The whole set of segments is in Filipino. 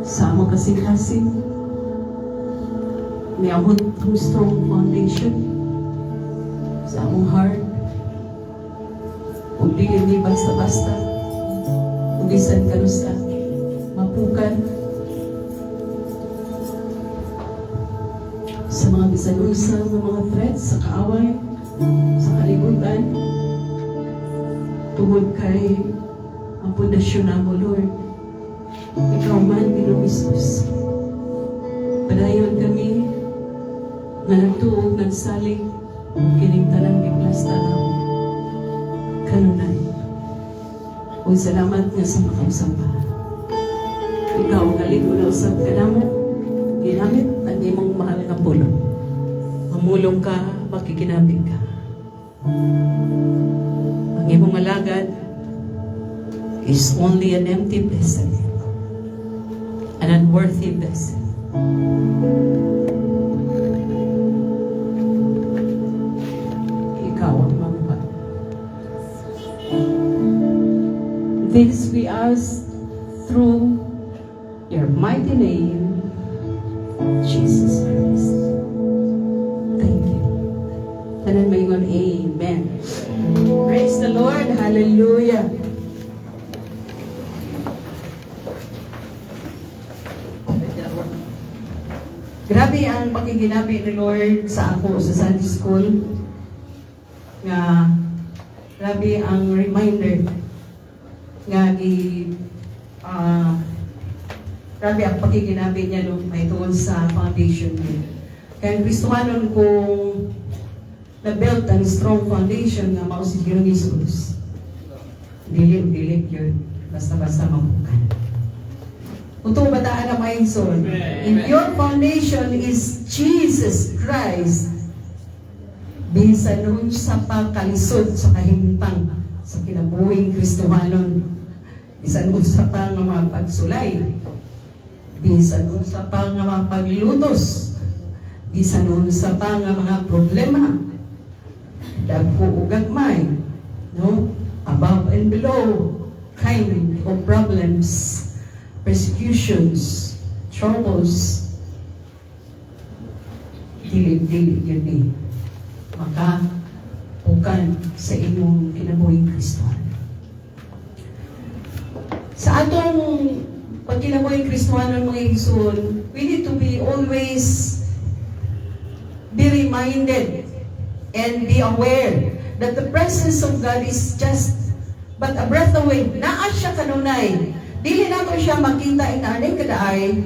Sama kasing-kasing. May amon strong foundation sa among heart. Kung di ni basta-basta, kung bisan ka sa mapukan, sa mga bisan-usang ng mga threats, sa kaaway, sa kalibutan, tungod kay ang pundasyon na mo, Lord. Ikaw man, Ginoong Jesus. Padayon kami na nagtuog, nagsalig, kining tanang giplasta na mo. Kanunay. O salamat nga sa makausap pa. Ikaw, kaligo na usap ka na mo. Ginamit ang imong mahal na pulo. Mamulong ka, makikinabig ka. Ang imong alagad is only an empty vessel. An unworthy vessel. Ikaw ang mamahal. This we ask through your mighty name, Jesus Christ. Thank you. Tanan mayon, amen. Praise the Lord. Hallelujah. Grabe ang pakiginabi ni Lord sa ako sa Sunday School. Nga, grabe ang reminder nga grabe ang pakiginabi niya nung may tuon sa foundation niya. Kaya Kristohanon kung na-build ang strong foundation nga mao si Ginoong Jesus. Dilim yun. Basta-basta mabukan. Kung bataan na may son, if your foundation is Jesus Christ, bisan nun sa pagkalisod sa kahintang sa kinabuhing Kristohanon, bisan nun sa mga pagsulay, bisan nun sa mga paglutos, bisan nun sa mga problema, dagko o gagmay, no? Above and below, kind of problems, persecutions, troubles, dili yun makapukan sa inyong kinabuhing Kristohan. Sa atong pagkinabuhing Kristohan ng mga igsoon, we need to be always be reminded and be aware that the presence of God is just but a breath away. Naa siya kanunay. Dili nato siya makita inaanay kadaay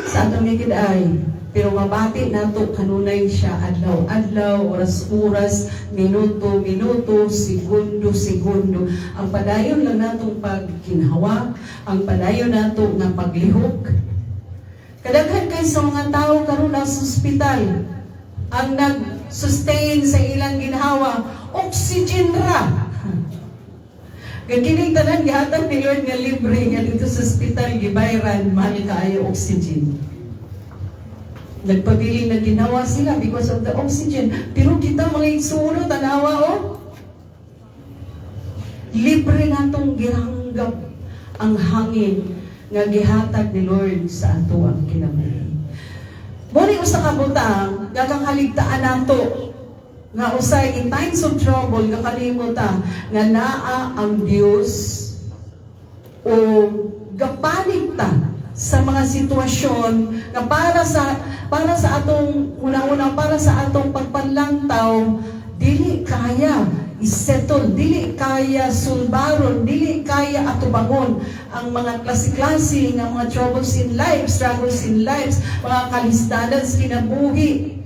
sa atong kadaay. Pero mabati nato kanunay siya adlaw-adlaw, oras-oras, minuto-minuto, segundo-segundo. Ang padayon lang natong pagkinhawa, ang padayon nato nga paglihok. Kadaghan kay sa mga tao karon sa ospital, ang nag-sustain sa ilang ginhawa, oxygen ra. Kining tanan gihatag ni Lord nga libre nga dito sa ospital gibayran mahal kaayo oxygen. Nagpabiling na ginawa sila because of the oxygen. Pero kita mga igsuno tanawa libre natong gihanggap ang hangin nga gihatag ni Lord sa ato ang kinabuhi. Muni usa ka butang gagakaligtaan nato nga usay in times of trouble nga kalimutan nga naa ang Dios o gapanig ta sa mga sitwasyon nga para sa atong una-una para sa atong pagpanlantaw dili kaya isettle, dili kaya sulbaron, dili kaya atubangon ang mga klase-klase ng mga troubles in life, struggles in life, mga kalisdanan sa kinabuhi.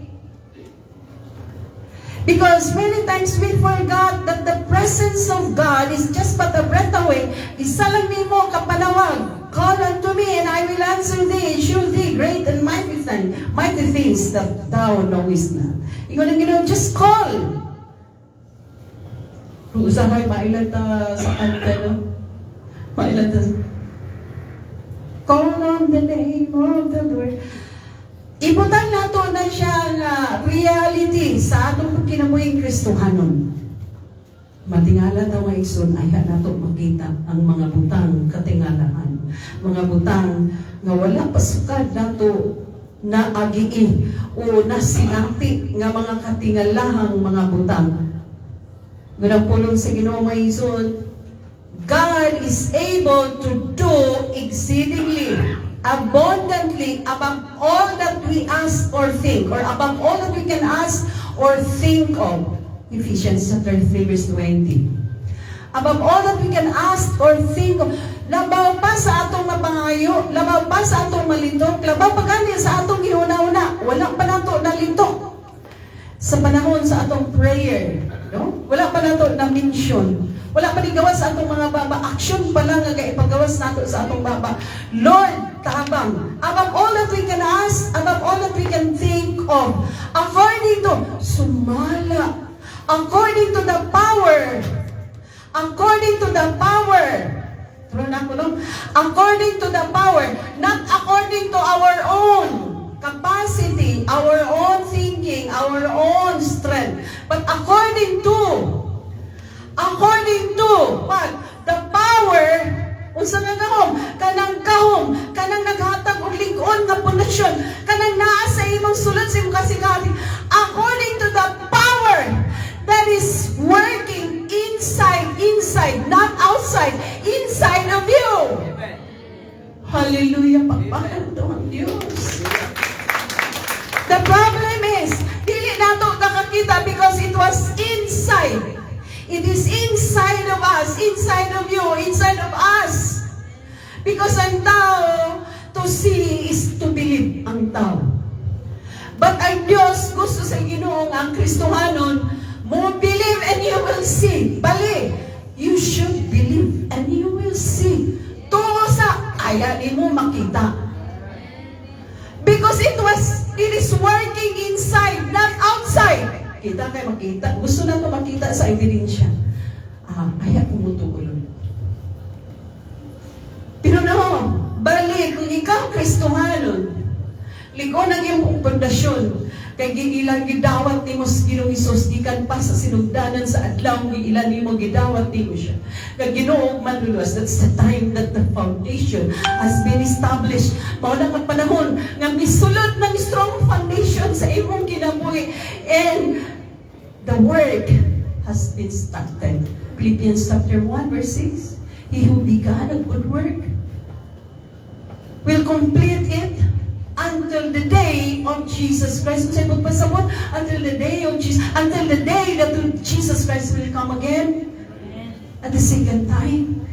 Because many times we forgot that the presence of God is just but a breath away. Isa lang nimo kapanawag. Call unto me and I will answer thee and show thee great and mighty things that thou knowest not. Ikaw na Ginoo, just call. Kung usahay, mailan ta sa kanta, no? Mailan ta. Call on the name of the Lord. Ibutan nato na siya nga reality sa atong kinabuhing Kristohanon. Matingala daw nga igsoon, ay nato makita ang mga butang katingalahan mga butang nga wala pasukad nato na agii o nasinati nga mga katingalahang mga butang. Ngunang pulong sa Ginoo maison, God is able to do exceedingly, abundantly, above all that we ask or think, or above all that we can ask or think of. Ephesians chapter 3 verse 20. Above all that we can ask or think of, labaw pa sa atong mapangayo, labaw pa sa atong malitok, labaw pa gani sa atong giuna-una, wala pa nato nalitok. Sa panahon sa atong prayer, no? Wala pa nato na mention. Wala pa ni gawas sa atong mga baba. Action pa lang nga ipagawas nato sa atong baba. Lord, tabang. Above all that we can ask, above all that we can think of, according to, sumala, according to the power, according to the power, according to the power, not according to our own capacity, our own thinking, our own strength, but according to what? The power, unsa nga kahom, kanang naghatag og lig-on nga pundasyon, kanang naa sa imong sulod sa imong kasigati, according to the power that is working inside, not outside, inside of you. Amen. Hallelujah, pagpahan to ang Diyos. The problem is, dili nato nakakita because it was inside. It is inside of us, inside of you, inside of us. Because ang tao, to see is to believe ang tao. But ang Diyos, gusto sa Ginoo ang Kristohanon, mo believe and you will see. Bali, you should believe and you will see. Tungo sa kaya ni mo makita. Because it is working inside, not outside. Kita kayo makita. Gusto na ito makita sa ebidensya. Kaya pumutulong. Pero no, balik, kung ikaw Kristohanon, liko na yung pundasyon, kay giilan gidawat ni mo sa Ginoong Hesus, gikan pa sa sinugdanan sa adlaw, giilan ni mo gidawat ni mo siya. Kag Ginoo manluluwas, that's the time that the foundation has been established. Mauna kang panahon, nga misulod ng strong foundation sa imong kinabuhi. And the work has been started. Philippians chapter 1 verse 6. He who began a good work will complete it until the day of Jesus Christ. Kasi magpasabot, until the day of Jesus, until the day that Jesus Christ will come again at the second time.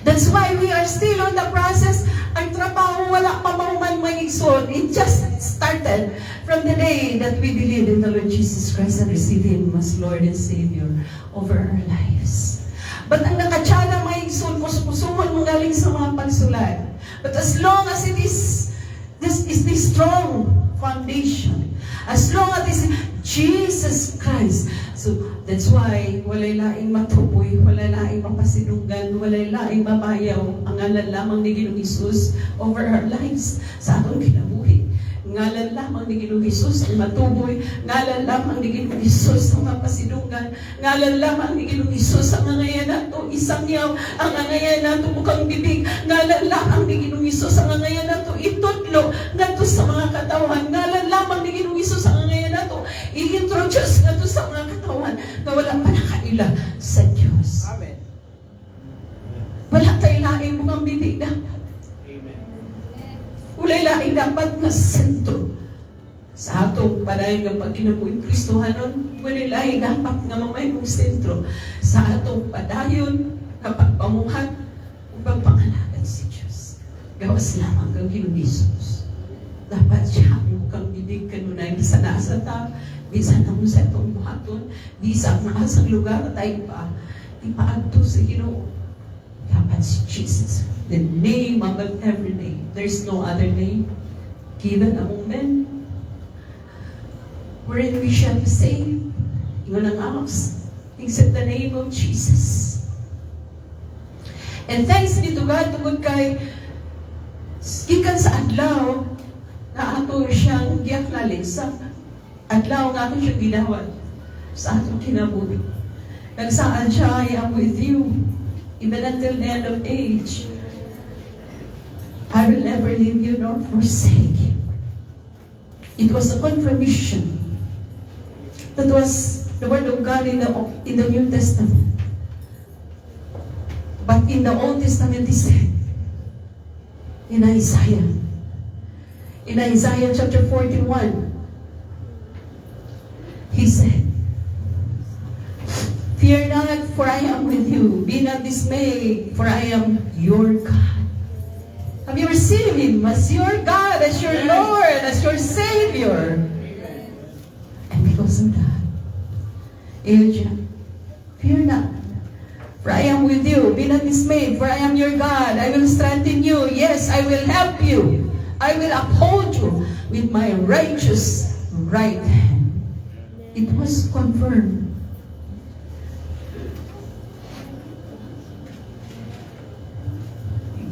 That's why we are still on the process. Ang trabaho wala pa man maigsoon. It just started from the day that we believe in the Lord Jesus Christ and receive Him as Lord and Savior over our lives. But ang nakatsala maigsoon, kusumon mo galing sa mga pagsulat. But as long as it is, this is the strong foundation. As long as it is Jesus Christ. So, that's why, walay laing matupoy, walay laing mapasidunggan, walay laing mabayaw, ang ngalan lamang ni Ginoong Hesus over our lives sa atong kinabuhi. Ngalan lamang ni Ginoong Hesus ang matuboy, ngalan lamang ni Ginoong Hesus ang mapasidunggan, ngalan lamang ni Ginoong Hesus ang angayan nato, isang yaw, ang angayan nato bukang bibig, ngalan lamang ni Ginoong Hesus ang angayan nato, itutlo, nato sa mga katawan, ngalan lamang ni Ginoong Hesus ang angayan nato, i-introduce nato sa mga katawan na wala pa nakaila sa Diyos. Amen. Wala tayo laing bukang bibig na. Ulay laing dapat na sentro sa atong padayon ng pagkinabuhi Kristohanon. Ulay laing dapat nga mamayong sentro sa atong padayon na pagpamuhat o pagpangalagan si Diyos. Gawas lamang kang Ginoong Hesus. Dapat siya ang bukang bibig kanunay sa nasa ta, bisan ang sa itong buhaton, bisan ang asang lugar tayo pa, ipaadto sa Ginoo. Dapat si Jesus, the name above every name. There's no other name given among men wherein we shall be saved. Ingon ang aos, except the name of Jesus. And thanks be to God, tungod kay gikan sa adlaw na ato siyang giaklalig sa adlaw nga ato siyang gidawat sa atong kinabuhi. Nagsaan siya, I am with you even until the end of age. I will never leave you nor forsake you. It was a confirmation. That was the word of God in the New Testament. But in the Old Testament, He said, in Isaiah chapter 41, He said, fear not, for I am with you. Be not dismayed, for I am your God. Have you received Him as your God, as your Lord, as your Savior? And because of that, Elijah, fear not, for I am with you. Be not dismayed, for I am your God. I will strengthen you. Yes, I will help you. I will uphold you with my righteous right hand. It was confirmed.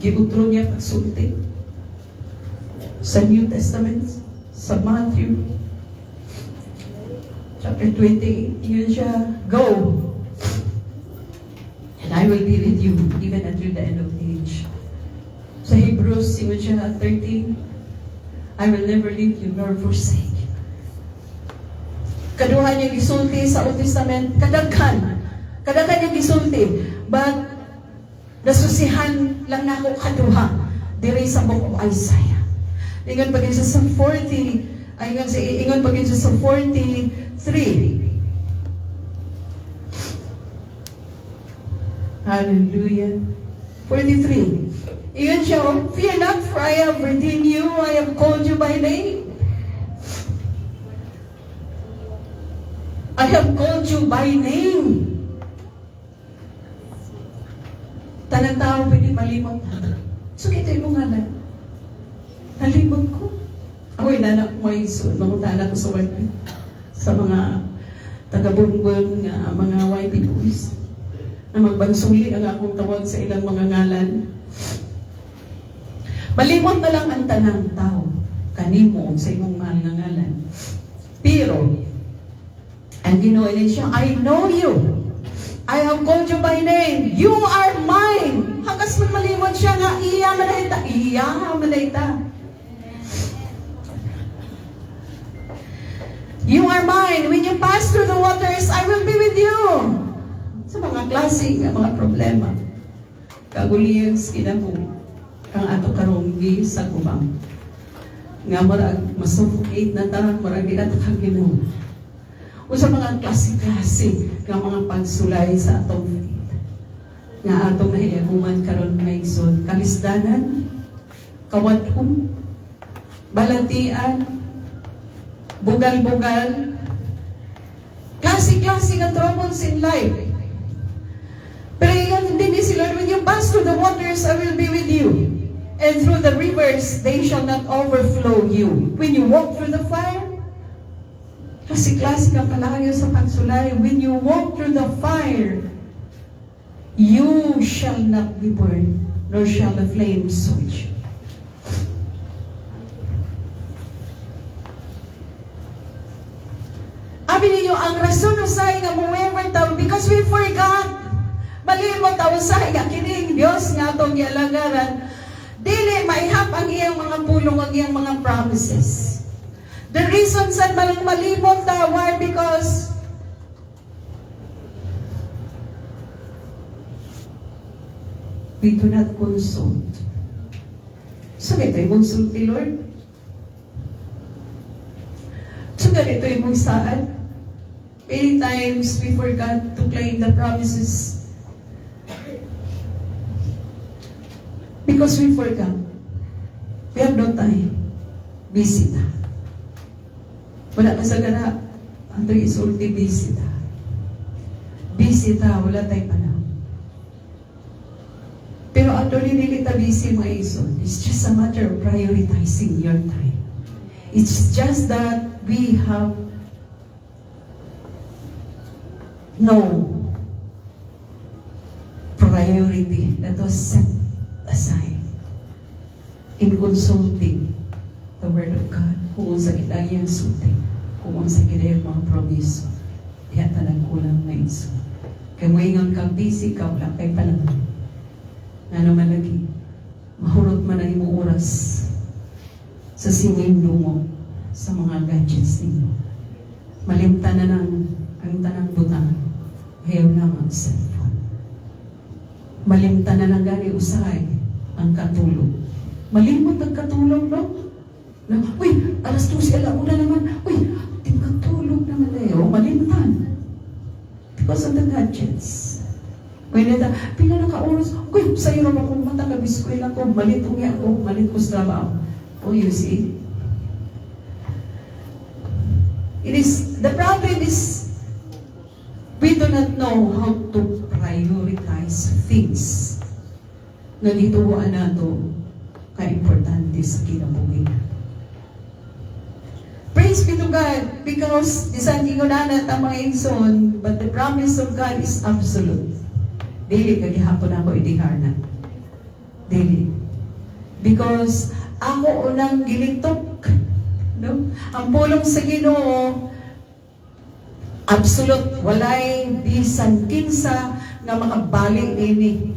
Giutro niya pagsulti sa New Testament, sa Matthew chapter 28, yun siya, go, and I will be with you even until the end of age. Sa Hebrews, yun siya 13, I will never leave you nor forsake you. Kaduhan niya gisulti sa Old Testament, kadaghan yung gisulti, but nasusihan lang na ako kaduha diri sa book of Isaiah. Ingon pag sa 40, ingon pag sa 43. Hallelujah. 43. Ingon siya, fear not, for I have redeemed you, I have called you by name. I have called you by name. Tanang tao pwede malimot. So, ito yung ngalan. Nalimot ko. Ako'y nanak mo yung mga ko sa work. Sa mga taga-bungbun nga mga YP boys. Na magbansuli ang akong tawag sa ilang mga ngalan. Malimot na lang ang tanang tao. Kanimo sa imong mahal nga ngalan. Pero, ang ginoon siya, I know you. I have called you by name. You are mine. Hagas man malimot siya nga, iya manayta. You are mine. When you pass through the waters, I will be with you. Sa mga klaseng mga problema. Kaguliyang skinabong kang ato karonggi sa kubang. Nga marag masuffocate na ta, marag di na ta Ginoo. O sa mga klase-klase ng mga pagsulay sa atong faith. Nga atong nahiyaguman karon may isod. Kalisdanan, kawadhom, balatian, bugal-bugal, klase-klase nga troubles in life. Pero yan din si Lord, when you pass through the waters, I will be with you. And through the rivers, they shall not overflow you. When you walk through the fire, kasi klase ka palayo sa pagsulay. When you walk through the fire, you shall not be burned, nor shall the flame scorch you. Abi ninyo, ang rason usay nga moever tayo, because we forgot. Malimot tayo usay, kining Diyos nga itong ialagaran. Dili, maihap ang iyang mga pulong, ang iyang mga promises. The reason sa malimot na why? Because we do not consult. So, ito yung consult ni Lord. So, ganito yung saan. Many times we forgot to claim the promises because we forgot. We have no time. Busy na. Wala na sa gana. Ang isulti, busy ta. Busy ta, wala tayo panahon. Pero actually, hindi ta busy mga iso. It's just a matter of prioritizing your time. It's just that we have no priority that was set aside in consulting the Word of God. Kung sa kitayang sulti, kung sa kitayang mga promiso, diya talang kulang na iso. Kaya mo ingang kang busy ka, wala kay panahon. Nga naman lagi, mahurot man ang imong oras sa singing dungo sa mga gadgets ninyo. Malimtan na ng ang tanang butang, hayaw na ang cellphone. Malimtan na ng gani usay ang katulog. Malimot ang katulog, no? Na, uy, alas 12, alauna naman. Uy, ting katulog naman na yun. Malimtan. Because of the gadgets. When ito, pila naka-oras, uy, sa'yo naman kung mata ka, biskwela ko, malit uwi ako, malit ko sa trabaho. Oh, you see? The problem is, we do not know how to prioritize things na gituwaan nato ka-importante sa kinabuhi. Praise be to God, because isang ingunana ta mga igsoon, but the promise of God is absolute. Dili kagihapon ako idiharna. Dili. Because ako unang gilitok, no? Ang pulong sa Ginoo absolute, walay bisan kinsa nga makabalik nini.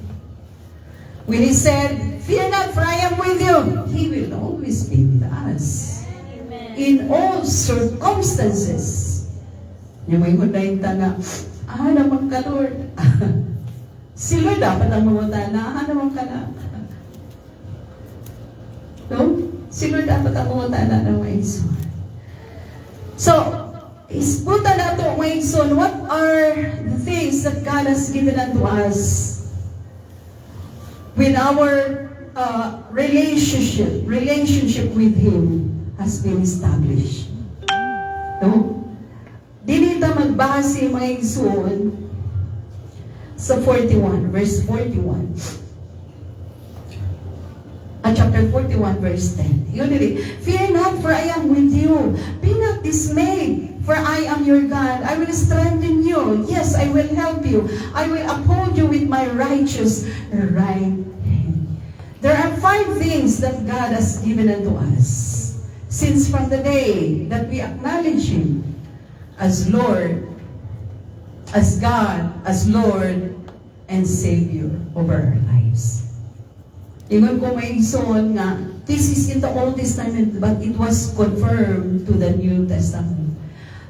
When He said, "Fear not, for I am with you," He will always be with us. Amen. In all circumstances. Yung may hudayin ta na, naman ka, Lord. Si Lord dapat ang mamuta na, naman ka na. No? Si Lord dapat ang mamuta na ng mga igsoon. So, isputa na ito mga igsoon, what are the things that God has given unto us when our relationship with Him has been established? No? Dili ta magbase mga igsoon sa 41, verse 41. Chapter 41, verse 10. Yun dili. Fear not, for I am with you. Be not dismayed, for I am your God. I will strengthen you. Yes, I will help you. I will uphold you with my righteous right hand. There are 5 things that God has given unto us. Since from the day that we acknowledge Him as Lord, as God, as Lord, and Savior over our lives. Ingon ko may igsoon nga, this is in the Old Testament, but it was confirmed to the New Testament.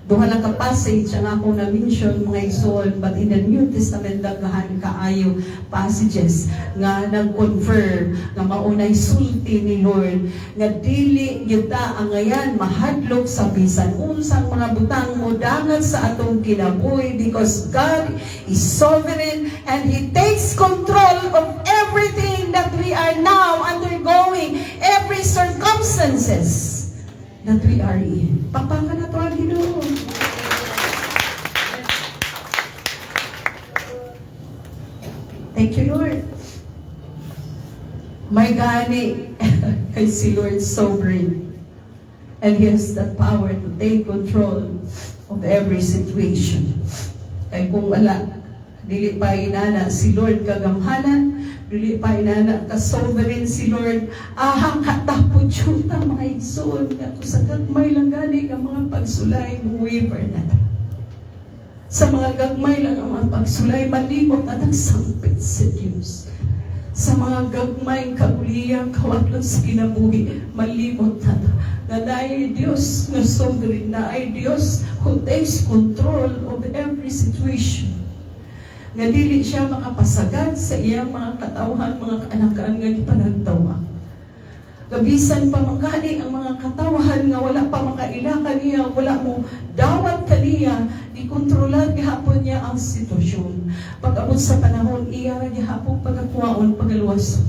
Duha lang ka passage ang ako na-mention mga igsoon, but in the New Testament, daghan kaayo passages nga nag-confirm nga maunay sulti ni Lord nga dili yuta ang ngayan mahadlok sa bisan unsang mga butang mo dangan sa atong kinabuhi, because God is sovereign and He takes control of everything that we are now undergoing, every circumstances that we are in. Pakpaka na to ang Ginoo. Thank you, Lord. My gani, kay si Lord sovereign. And He has the power to take control of every situation. Kay kung wala, dili pa inana si Lord kagamhanan, dili pa inana ka-sovereign si Lord, ahang katapod yuta mga igsoon, nga kung sa gagmay lang gani ang mga pagsulay, weaver na ta. Sa mga gagmay lang ang mga pagsulay, malimot na nagsampit sa Diyos. Sa mga gagmay kauliyang kawalan sa kinabuhi, malimot na ta. Na ay Diyos na sovereign, na ay Diyos who takes control of every situation. Nga dili siya makapasagad sa iyang mga katawhan, mga kaanakaan nga ipanagtawa. Gabisan pa makani ang mga katawhan nga wala pa makaila kaniya, wala mo dawat kaniya, di kontrolar gihapon niya ang sitwasyon. Pag-abot sa panahon, iya gihapon pagkakuwaon, pagaluwas.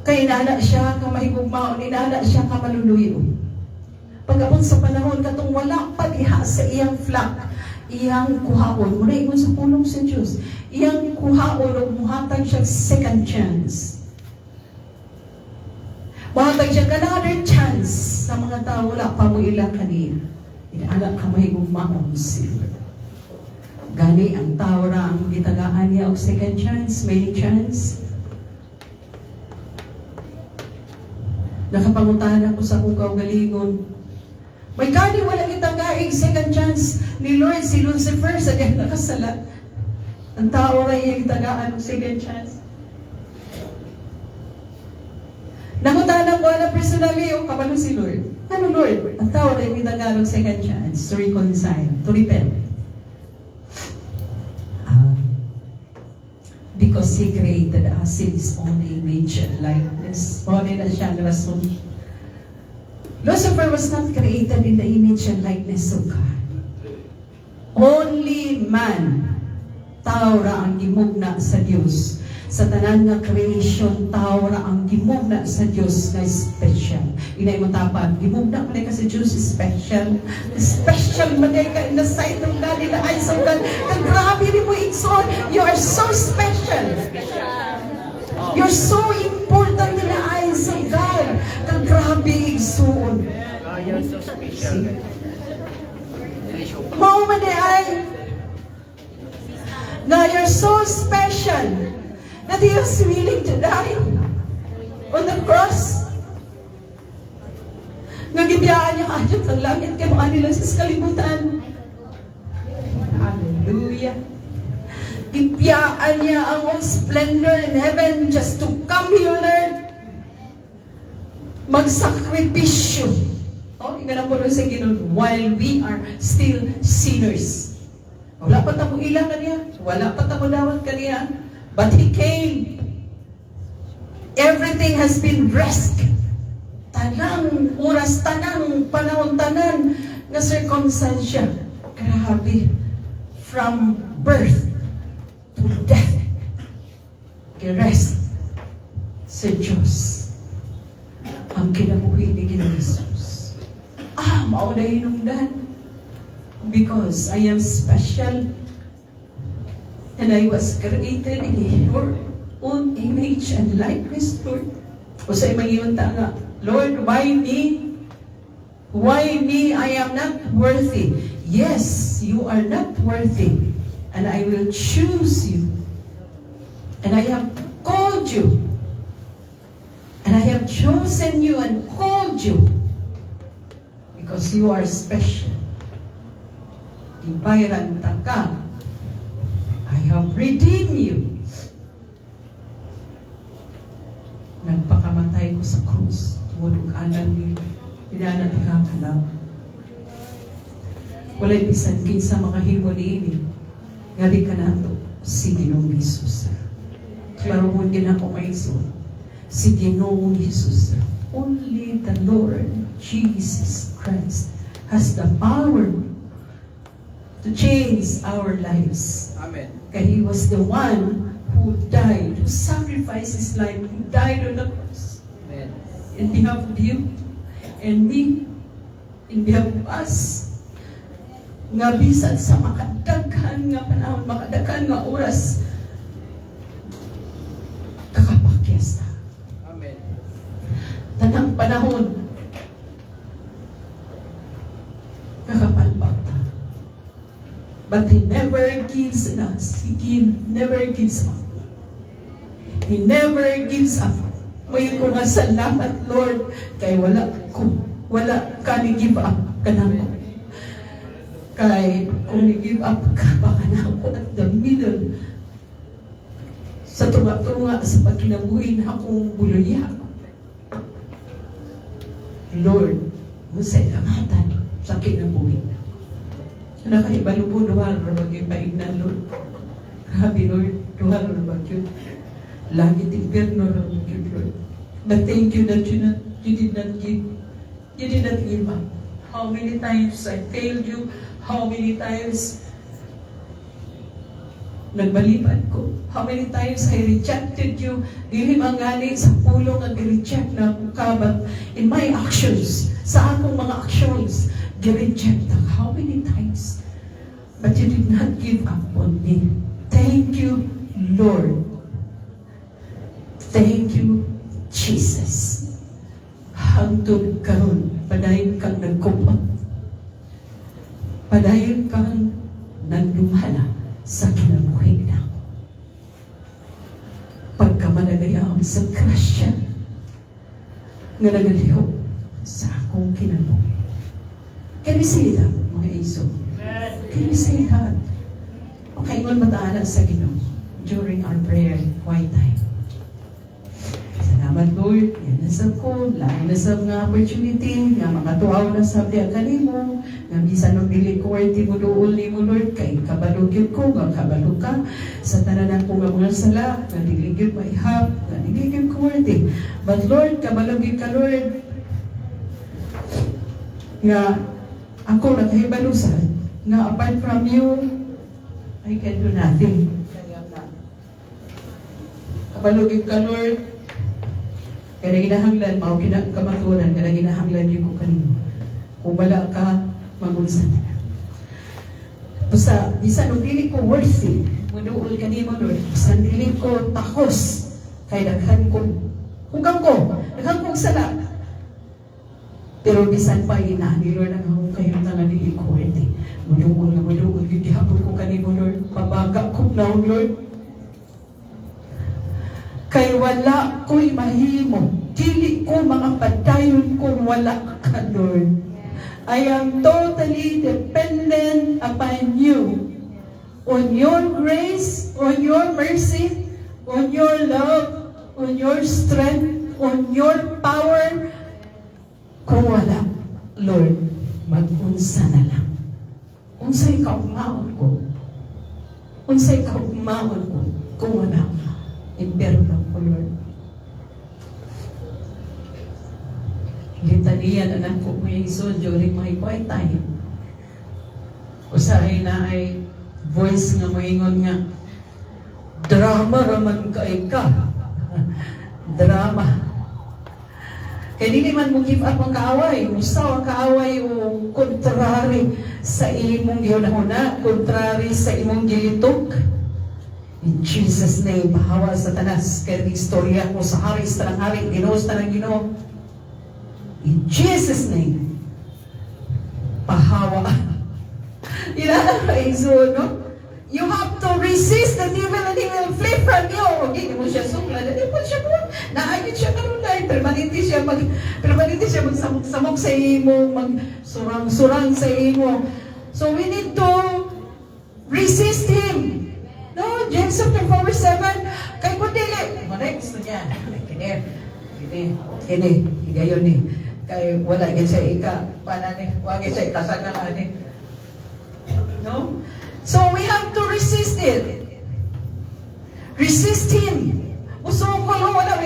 Kaya inana siya ka mahigugmaon, inana siya ka maluluyo. Pag-abot sa panahon, katong wala pa diha sa iyang flock, iyang kuhaon, muna ingon sa pulong sa Diyos, iyang kuhaon o muhatag siya second chance. Muhatag siya another chance sa mga tao, wala pa mo ilang kanina. Inaala ka mahigugmaon sila. Gani ang tao ra ang gitagaan niya og second chance, many chance. Nakapanguntahan ako sa kong kaugalingon. May gani wala kitang gaing second chance ni Lord si Lucifer sa diyan nakasala. Ang tao rin yung tagaan ng second chance. Nakutanan ko na personally yung kabalo si Lord. Ano Lord? Ang tao rin yung tagaan ng second chance to reconcile, to repent. Because He created us in His own image and likeness. Bawalin na siya ang rason. Lucifer was not created in the image and likeness of God. Only man, tao ra ang gimugna sa Dios. Sa tanan nga creation, tao ra ang gimugna sa Dios na special. Inay mo tapad, gimugna ka sa Dios special. Special man ka in the sight of God, in the eyes of God. Kag grabe ni mo igsoon, you are so special. You're so important in the eyes of God. Kag grabe igsoon. You're so special. Mao man ay na you're so special that He was willing to die on the cross. Nagibiyaan niya kayo sa langit kay mga nila sa kalibutan. Hallelujah. Ibiyaan niya ang all splendor in heaven just to come here on earth. Magsakripisyo. Oh, ingana po sa Ginoo, while we are still sinners. Wala pa tamo ilang kaniya. Wala pa tamo dawat kaniya. But He came. Everything has been rescued. Tanang oras, tanang panahon, tanan na circumstansya. Grabe. From birth to death. Rest sa Diyos ang kinabuhi ni Jesus. Mauna hinungdan. Because I am special and I was created in Your own image and likeness, Lord. O sa imang nga, Lord, why me? Why me? I am not worthy. Yes, you are not worthy. And I will choose you. And I have called you. And I have chosen you and called you. Because you are special. Ibayran ka. I have redeemed you. Nagpakamatay ko sa krus. Tulog alam niyo. Pinanat ka ka lang. Wala'y bisan kinsa mga himo niini. Ngabi ka na ito. Si Ginoong Jesus. Klaro mo din ako maiso. Si Ginoong Jesus. Only the Lord Jesus Christ has the power to change our lives. Amen. Kaya He was the one who died, who sacrificed His life, who died on the cross. Amen. In behalf of you and me, in behalf of us, nga bisan sa makadaghan nga panahon, makadaghan nga oras, kakapakyas na. Amen. Tanang panahon, kakapalpak na. But He never gives us. He never gives up. He never gives up. May ko nga salamat, Lord, kay wala ka ni-give up ka na ko. Kay kung ni-give up ka, baka na ako at the middle sa tunga-tunga sa pagkinabuhi na akong buluya. Lord, musay kamatan sa kinabuhi. Nakaibalong po, duhal na mag-ipaignan, Lord. Grabe, Lord, duhal na mag-yun. Langit impierno na mag-yun, Lord. But thank you that you did not give up. How many times I failed you? How many times nagbalipan ko? How many times I rejected you? Dili mangani sa pulong ang i-reject na ka, but in my actions, sa akong mga actions, gi-reject ako. How many times? But you did not give up on me. Thank you, Lord. Thank you, Jesus. Hangtod karon, padayon kang nagkupot. Padayon kang nagdumhala sa kinabuhi na. Pagkamanagayaan sa krasya nga nagalihok sa akong kinabuhi. Can we say that, mga iso? Can we say that? Okay, ingon mataana sa Ginoo during our prayer quiet time. Salamat Lord, yan na sa ko, lain na sa mga opportunity, nga makatuaw na sa biya kanimo, nga bisan ng dili ko ti mo dool ni mo Lord, kay kabalugid ko, nga kabalog ka, sa tananan ko nga mga sala, nga diligid maihap, nga diligid ko worthy. But Lord, kabalugid ka Lord, nga ako nakahibalusan, nga apart from you, I can do nothing. Kabalugid ka Lord, kaya ginahanglan, mao kamaturan, kaya ginahanglan yung ko kanino. Kung wala ka, magunsan na. Basta, bisan nung dili ko worthy, muduol kanimo Lord, bisan dili ko takos, kay daghan ko, hugang ko, daghan kong sala. Pero bisan pa ina, ni Lord, ang akong kayong tangan dili ko worthy. Muduol, gihapon ko kanimo Lord, pabaga ko na Lord, kay wala ko'y mahimo. Dili ko mga padayon kung wala ka, Lord. I am totally dependent upon you. On your grace, on your mercy, on your love, on your strength, on your power. Kung wala, Lord, mag-unsa na lang. Unsa'y kaugmaon ko. Unsa'y kaugmaon ko kung wala ka. Imperno ko, Lord. Litaniyan anak ko yung Isun during my quiet time. Usahay na ay voice nga moingon nga, drama raman ka. Drama. Kaya di man mo give up ang kaaway. Mustaw ang kaaway o kontrary sa imong gihuna-huna, kontrary sa imong gilitok. In Jesus' name, bahawa Satanas, kaya istorya ko sa hari, sa tanang hari, Ginoo, sa tanang Ginoo. In Jesus' name, bahawa. Ilala ka Isun, no? You have to resist the devil and he will flee from you. Hindi mo siya sukla, hindi mo siya po. Naagit siya karunay, permanente siya magsamok sa imo, magsurang-surang sa imo. So we need to resist him. No, James chapter 4:7, kay Kundili, next niya, kini, gayon ni, kay wala gid siya panan ni, wala siya kasagaran ni. No? So we have to resist it. Resist him. Uso ko wala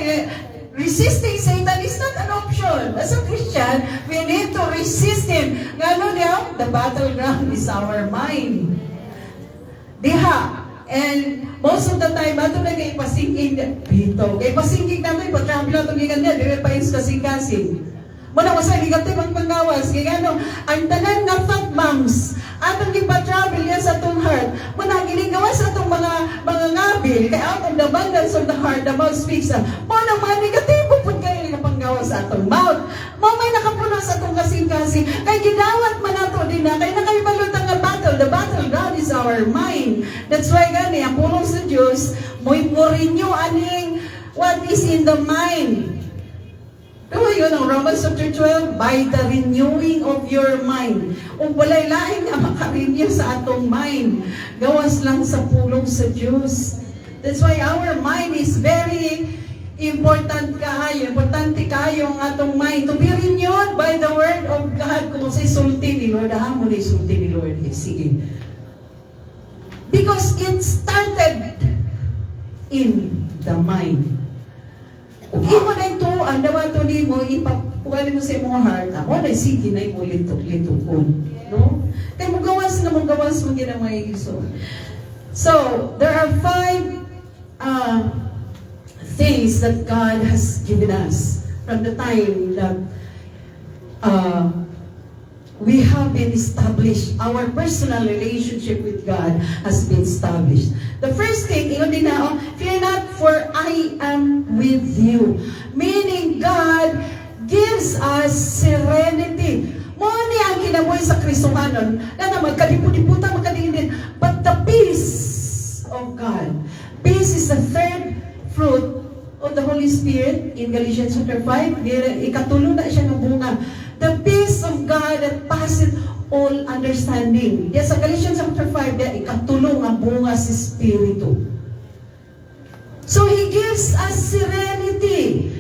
resisting Satan is not an option. As a Christian, we need to resist him. Ngano niya? The battleground is our mind. Diha. And most of the time, ato na kayo pasingking dito. Kaya pasingking namin, pag-travel na itong ikan niya, di ba pa yung kasing-kasing. Muna ko sa negative ang panggawas. Kaya ano, ang tanan na fat moms, atong ipa-travel yan sa itong heart. Muna, ginigawas sa itong mga ngabil, kaya out of the abundance of the heart, the mouth speaks. Muna, mga negatibo po kayo na panggawas sa itong mouth. May nakapuno sa itong kasing-kasing. Kaya gidawat man nato din na, kaya nakaibalot ang battle. The battleground is our mind. That's why gani, ang pulong sa Diyos, mo renew aning what is in the mind. Diba yun ang Romans chapter 12? By the renewing of your mind. Kung walay lain nga makarenew sa atong mind, gawas lang sa pulong sa Diyos. That's why our mind is very important kayo. Importante kayo ang atong mind to be renewed by the word of God. Kung sa isulti ni Lord, mo na isulti ni Lord. Sige. Because it started in the mind. Kung imo na ito, ang dawato ni mo, ipapugali mo sa imong heart, ako na sige na imo litok-litokon. No? Kaya mo gawas mo ginamay iso. So, there are 5 things that God has given us from the time that we have been established. Our personal relationship with God has been established. The first thing, ingon din na, fear not, for I am with you. Meaning, God gives us serenity. Mo ni ang kinabuhi sa Kristohanon, na magkadipudiputan, magkadiindin. But the peace of God. Peace is the third fruit of the Holy Spirit in Galatians chapter 5. Ikatulong na siya ng bunga. The peace of God that passeth all understanding. Yes, sa Galatians chapter 5, diya, ikatulong ang bunga sa Espiritu. So He gives us serenity.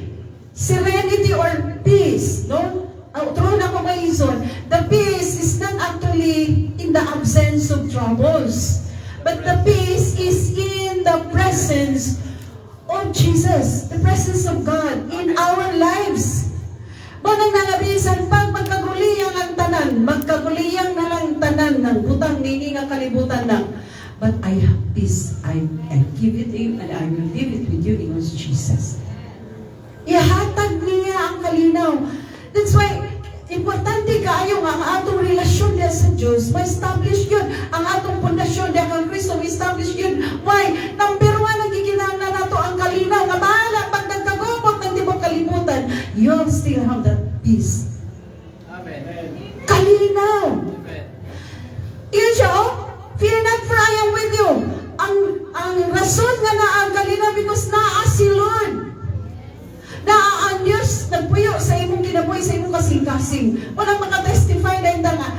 Serenity or peace, no? True na ko maison, the peace is not actually in the absence of troubles, but the peace is in the presence of Jesus, the presence of God in our lives. Banang nangabisan, pag magkaguliyang ang tanan, magkaguliyang na lang tanan ng butang nini nga kalibutan na. But I have peace, I give it to you, and I will leave it with you in Jesus. Ihatag niya ang kalinaw. That's why, importante kaayo nga ang atong relasyon diya sa Diyos, ma-establish yun. Ang atong pundasyon diya kang Kristo, ma-establish yun. Why? Number one, nagiginang na nato ang kalinaw. Nga bahala, pag nagkagubot ng tibok kalimutan, you'll still have that peace. Amen. Kalinaw. Amen. Yun siya, oh. Fear not, for I am with you. Ang rason nga na ang kalinaw, because naa si Lord. Na ang Diyos nagpuyo sa imong kinabuhi, sa imong kasing-kasing. Walang makatestify na hindi nga,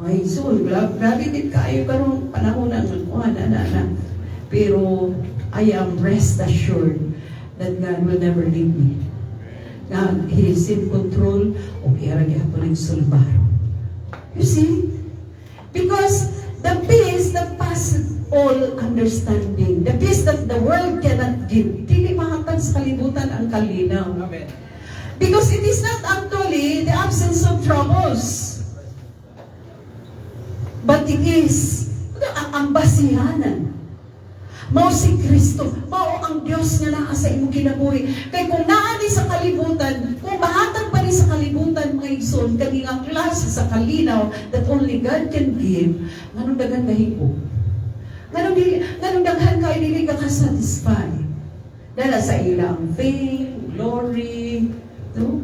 my soul, grabe din kayo karong panahon ng na. Pero I am rest assured that God will never leave me. God, He is in control o kaya po ng sulbaro. You see? Because the peace that passes all understanding, the peace that the world cannot give, dili mahatag sa kalibutan ang kalinaw. Amen. Because it is not actually the absence of troubles, but it is ang basihanan. Mao si Kristo, mao ang Diyos nga naa sa imong kinabuhi. Kay kung naa ni sa kalibutan, kung mahatag pa ni sa kalibutan, mga igsoon, kani ang klase sa kalinaw that only God can give, nganong dagan kahimo. Nganong daghan kayo dili ka satisfy. Dala sa ila ang fame, glory, no?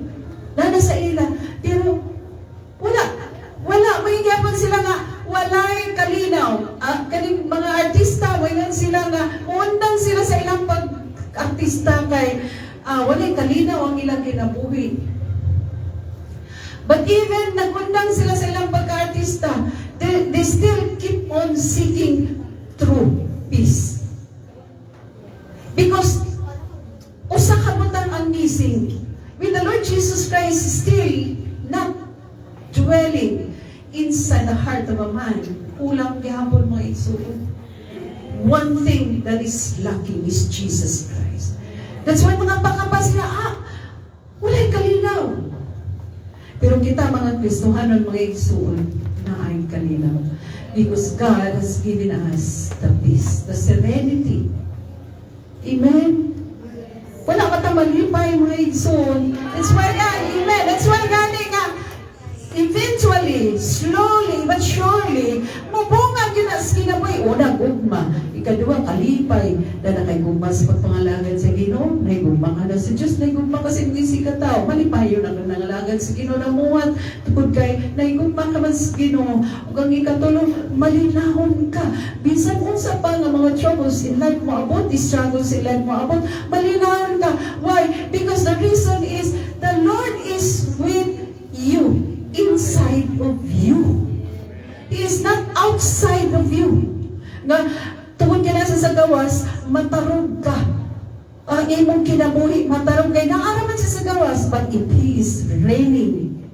Dala sa ila. Pero wala may gyapon sila nga walay kalinaw. Kaning mga artista, wayan sila nga muundang sila sa ilang pag-artista kay walay kalinaw ang ilang kinabuhi. But even nagundang sila sa ilang pag-artista, they still keep on seeking true peace. Because usa ka butang ang missing. With the Lord Jesus Christ still not dwelling inside the heart of a man. Kulang gihapon mga igsoon. One thing that is lacking is Jesus Christ. That's why mga pakapa sila, walay kalinaw. Pero kita mga Kristohanon, mga igsoon, na ay kalinaw. Because God has given us the peace, the serenity. Amen? Wala matamalipay mga igsoon. That's why amen. That's why gani nga, eventually, slowly but surely, mabungag yun as kinabuhi. Una, gugma. Ikaduwa, kalipay. Na nakay-gugma sa pagpangalagan sa Ginoo. Naigugma ka na sa Diyos. Naigugma kasi hindi si katao. Malipay yun ang nangalagan sa Ginoo na muwat. Tugod kay, naigugma ka man sa Ginoo. Ug ang ikatulong, malinahon ka. Bisan kung sa pa nga mga troubles in life mo abot, the struggles in life mo abot, malinahon ka. Why? Because the reason is, the Lord is with you. Inside of you. He is not outside of you. Na tungod ka na sa gawas, matarog ka. Ang imong kinabuhi, matarog kay naaraman siya sa gawas, but if He is reigning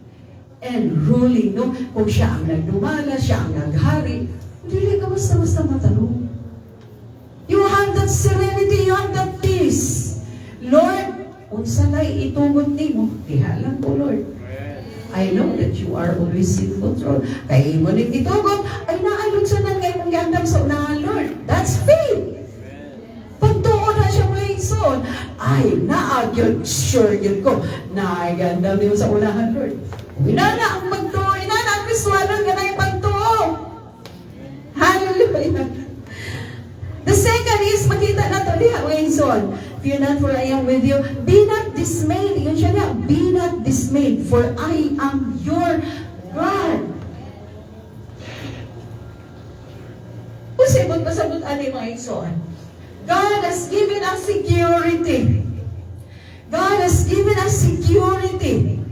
and ruling, no? Kung siya ang nagdumala, siya ang naghari, hindi ka basta-basta matarog. You have that serenity, you have that peace. Lord, unsa lay itugot nimo, dihalan ko, Lord. I know that you are always in control. Kaya mo rin itugot, ay naalog sa nang kayo mong gandam sa unahan, Lord. That's faith. Pagtuon na siya mga igsoon, ay naagyon, sure yun ko, naagandam niyo sa unahan, Lord. Inana ang magtuo, inana ang Kristuhanon ka na yung pagtuo. Hallelujah. The second is, makita na ito, diha mga igsoon. Fear not, for I am with you. Be not dismayed. Yun siya na. Be not dismayed, for I am your God. Kung sabot pasabot ani mga igsoon, God has given us security. God has given us security.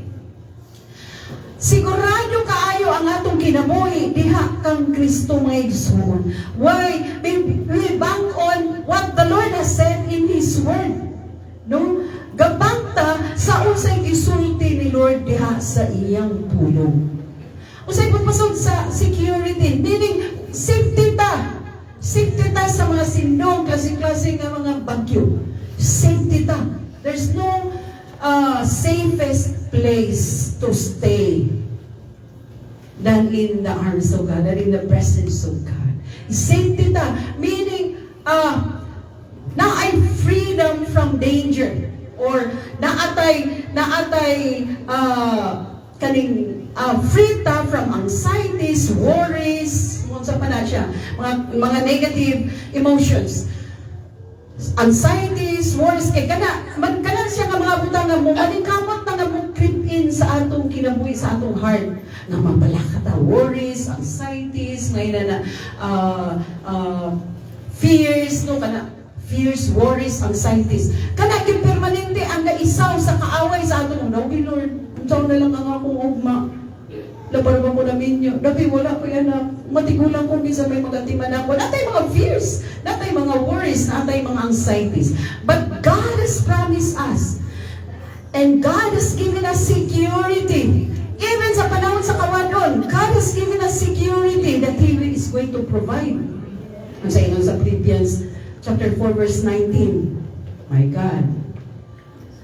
Sigurado kaayo ang atong kinabuhi diha kang Kristo mga igsoon. Why? We bank on what the Lord has said in His Word. No? Gabanta sa unsay gisulti ni Lord diha sa iyang pulong. Unsay pagpasod sa security, meaning safety ta. Safety ta sa mga sindong, klase-klase nga mga bagyo. Safety ta. There's no safest place to stay than in the arms of God, than in the presence of God. Safety ta, meaning, na ay freedom from danger, or naatay kaning free ta from anxieties, worries, unsa pa na siya, mga negative emotions. Anxieties, worries, kay kana siya ka mga butang nga mo, maningkamot na nga mo creep in sa atong kinabuhi, sa atong heart. Nga mabalaka ta, worries, anxieties, ngayon na fears, no, kana, fears, worries, anxieties. Kana yung permanente ang naisaw sa kaaway sa atong unawi, Lord. Unsaw na lang ang akong ugma. Labar ba ko namin yun? Dabi wala ko yan na matigulang kung bisa may magatiman ako. Natay mga fears, natay mga worries, natay mga anxieties. But God has promised us, and God has given us security. Even sa panahon sa kawadon, God has given us security that He is going to provide. Ang sa inyo sa Philippians chapter 4 verse 19,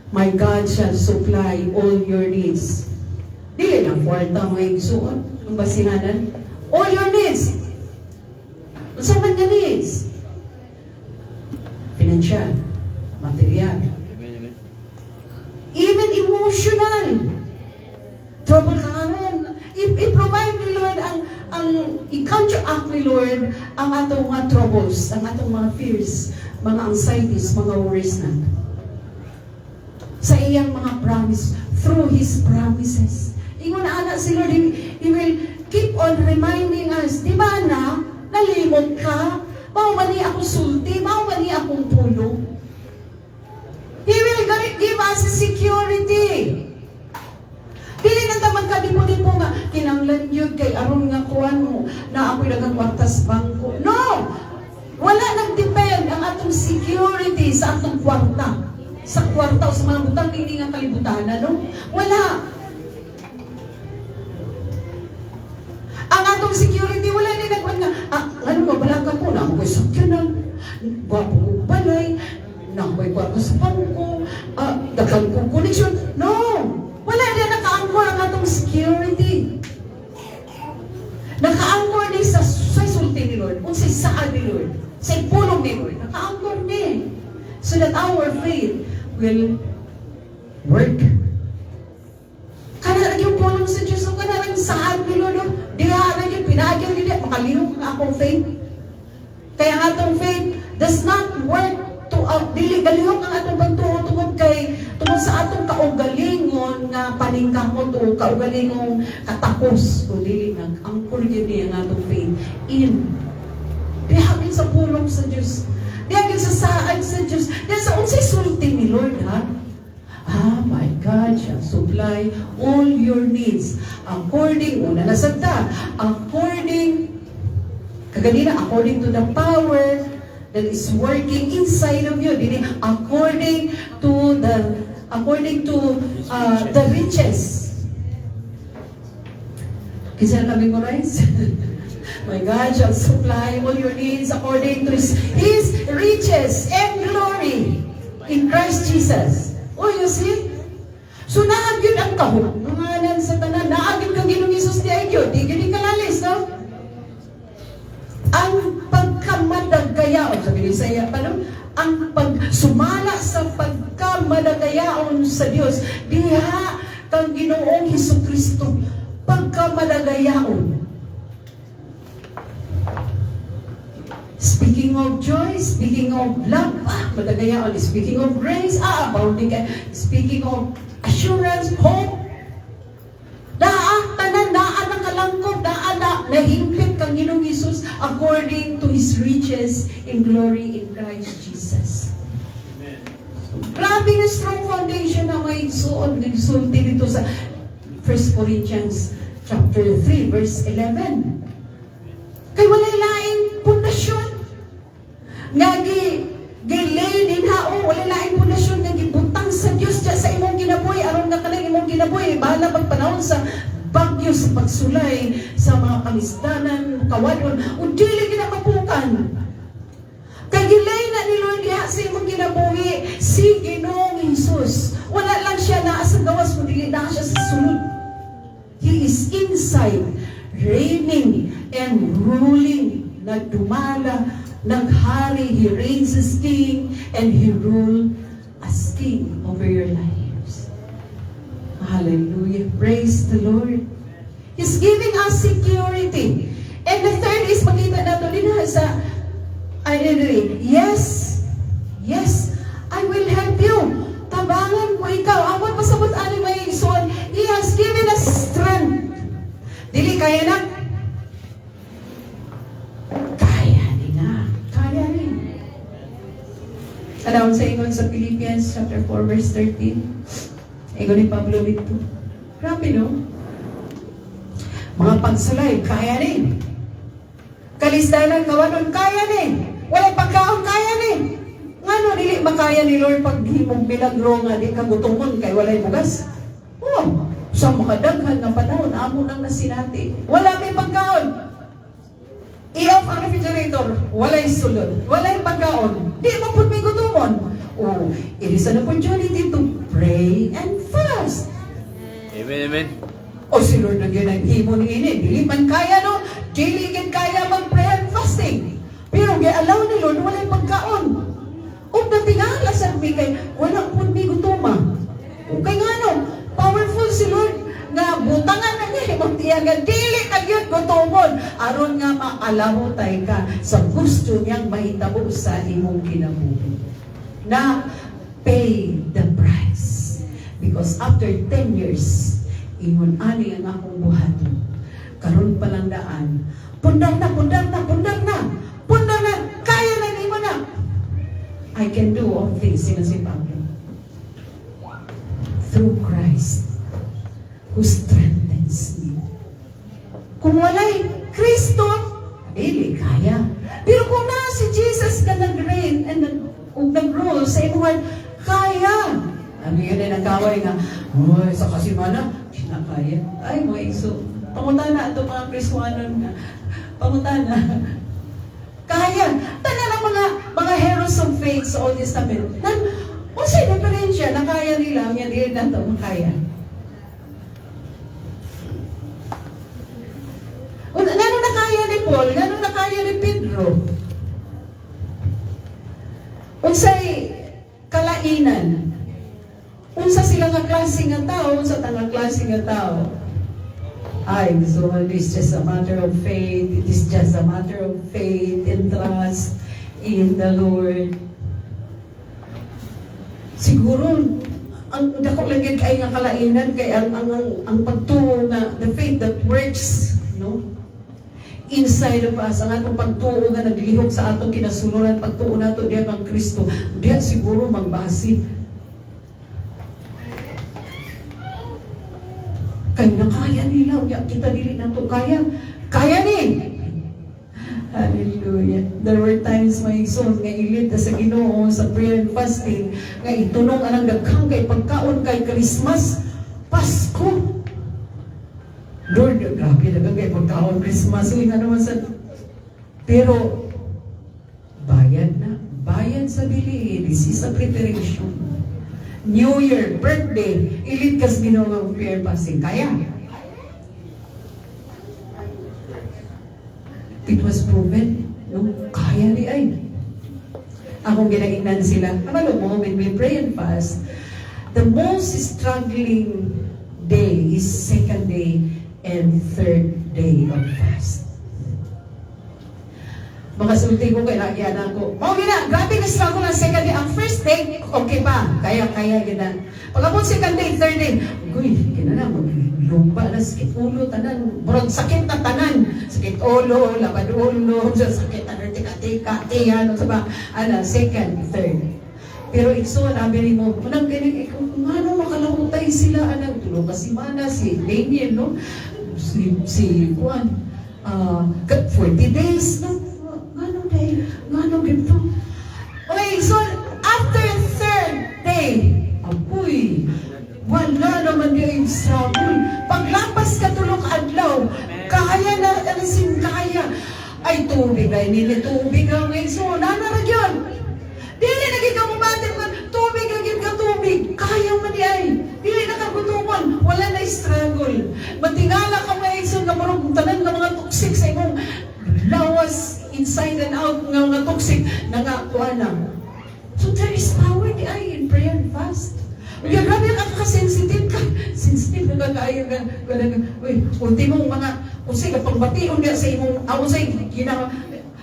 my God shall supply all your needs. Dili na kwarta mo igsuon, ang basinanan. All your needs. Unsa man nga needs? Financial, material, even emotional. Trouble ka nga i-provide ni Lord i-counteract ni Lord ang atong mga troubles, ang atong mga fears, mga anxieties, mga worries na. Sa iyang mga promise, through His promises. Ingon na anak si Lord, He will keep on reminding us, di ba na, nalimot ka, mao man ni ako sulti, mao man ni akong pulo. He will give us security. Dili na tamang kadipo-dipo nga, kinanglan yun kay aron nga kuwan mo, na ako'y nagkakwartas bangko. No! Wala nag-depend ang atong security sa atong kwarta. Sa kwarta o sa mga butang, hindi nga kalibutanan, no? Wala. Ang atong security, wala din nagkuhan nga, ano mabalakan ko, na ako'y sakyanan, gwapo kong balay, na ako'y kwarta sa bangko, dagang kong connection. No! Wala din naka-anchor ang atong security. Naka-anchor din sa sulti ni Lord, kung sa saan ni Lord, sa pulong ni Lord, naka-anchor din. So that our faith will work. Kana yung pulong sa Diyos, o kana lang saan ni Lord, diha na yun, pinagyan nila, makalihok ang akong faith. Kaya ang atong faith does not work to dili galihok ang atong pagtuo tungod sa atong kaugalingon nga paningkamot o kaugalingong katapos o dili nag-angkor yun ang atong faith in dihagin sa pulong sa Diyos, dihagin sa saad sa Diyos, dahil sa unsay sulti ni Lord, ha? My God shall supply all your needs according, una na sagda, according to the power that is working inside of you. According to the riches. Kisa na memorize? My God shall supply all your needs according to His riches and glory in Christ Jesus. Oh, you see? So naagid ang kahulugan sa tanan, naagid kang Ginoong Hesus di ayod, di gini kalalis, no? Ang pagkamadagayaon, sabi ni Isaiah, ang pagsumala sa pagkamadagayaon sa Diyos, diha kang Ginoong Hesukristo, pagkamadagayaon. Speaking of joy, speaking of love, madagayaon. Speaking of grace, abounding. Speaking of assurance, hope, tanan, nakalangkod, nahimpit kang Ginoong Hesus according to His riches in glory in Christ Jesus. Amen. Grabe na strong foundation na may sulti dito sa 1 Corinthians chapter 3, verse 11. Kay walay laing pundasyon. Nga gilay din hao, walay laing pundasyon nga gibutang sa Dios diya sa imong kinabuhi aron nga kanang imong kinabuhi bahala pagpanahon sa bagyo sa pagsulay sa mga kalisdanan, kawadon, o dili kinakapukan. Kay gilay na ni Lord diha sa imong kinabuhi si Ginoong Hesus. Wala lang siya naa sa gawas, kundi naa siya sa sulod. He is inside, reigning and ruling. Nagdumala, naghari, He reigns as King, and He rule as King over your lives. Hallelujah. Praise the Lord. He's giving us security. And the third is, makita natin din sa identity. Yes, yes, I will help you. Tabangan mo ikaw. Amot pasabot ani may ison. He has given us strength. Dili kaya na? Kaya ni nga. Kaya rin. Alam sa ingon sa Philippians chapter 4 verse 13. Ego ni Pablo dito. Grabe, no? Mga pagsulay, kaya rin. Kalisdanan, kawanon, kaya rin. Walang pagkaon, kaya rin. Ngano, dili makaya ni Lord pag himong milagro nga, di ka gutumon, kay walay bugas. Oh, sa makadaghan ng panahon, amo nang nasinati. Wala may pagkaon. I-off ang refrigerator, walay sulod. Walay pagkaon. Di mo po may gutumon. Oh, it is an opportunity to pray and fast. Amen, amen. O si Lord na ginag-himon ini. Dili man kaya, no? Dili gid kaya mag-pray and fasting. Pero gi-allow ni Lord, walay pagkaon. O natingala sa kay wala po may gutuma. O kay nga, no? Powerful si Lord nga butangan na niya, magtiyagan, dili kagyot gutumon. Aron nga makalahutay ka sa gusto niyang mahitabo sa imong kinabuhi. Na pay the price. Because after 10 years, ingon ani ang akong buhaton. Karon pa lang daan. Pundar na, pundar na, pundar na. Pundar na, kaya na ni mo na. I can do all things, si Pablo. Through Christ, who strengthens me. Kung walay Kristo, dili kaya. Pero kung na si Jesus ka nag-reign and nag-rule sa imuhan, kaya. Ano yun ay nagkaway nga, uy, sa kasimana, kinakaya. Ay, mga iso. Pangutana ito mga Kristuanon na. Pangutana. Kaya. Tanan ang mga heroes of faith sa Old Testament. Kung sa'yo diferensya, na kaya nila, yan din na ito, makaya. Gano'n na kaya ni Paul, gano'n na kaya ni Pedro. Unsay kalainan. Unsa sila nga klase nga tao, unsa ta nga klase nga tao. Ay, so it is just a matter of faith. It is just a matter of faith and trust in the Lord. Siguro, ang dako lang yun kay nga kalainan, kay ang pagtuo na, the faith that works, no? Inside of us, ang atong pagtuo nga naglihok sa atong kinasunuran, pagtuo nato diya kang Kristo, diya siguro magbasi. Kaya na kaya nila, kita dili na to kaya. Kaya ni! Hallelujah. There were times my son nga ilit sa Ginoo sa prayer and fasting nga itunong anang daghang kay pagkaon kay Christmas, Pasko. Lord, grabe daghang kay pagkaon Christmas, uy nga naman sa. Pero bayad na, bayad sa bili. This is a preparation. New Year, birthday, ilit kas ginawa ng prayer fasting. Kaya. It was proven, no? Kaya ni ay. Akong ginainan sila. Amalo mo, when we pray and fast, the most struggling day is second day and third day of fast. Makasulti ko kay lagyan ako. Mau gina, grabe na struggle ang second day. Ang first day, okay pa. Kaya gina. Pagkapon second day, third day, uy, gina na, maglumba na, sakit ulo, tanan. Burang sakit na tanan. Sakit ulo, labad ulo, sakit na, tika-tika, tiyan, second, third. Pero ikso, nabi mo, manang ganyan, kung ano makalahutay sila, tulong kasi mana, si Daniel, no? si Juan, 40 days, no? Ngano day? Ngano gito? Okay, so after third day, apoy, wala naman yung struggle. Paglapas ka tulong adlaw, kaya na, alisin kaya. Ay, tubig ay nili, tubig ang so, nanarag yun. Dili naging kamubatin ko, tubig agad ka tubig, kaya man ay. Dili nakagutuman, wala na struggle. Matingala ka mga so, na marong tanan ka mga toxic sa imong lawas inside and out ng mga toxic na nga na. So there is power di ay in prayer and fast. Kaya grabe ang ka-sensitive ka. Sensitive na kaayo ka. Uy, ultimong mga, kung sige, pagbation ka sa imong, ako sa'yo,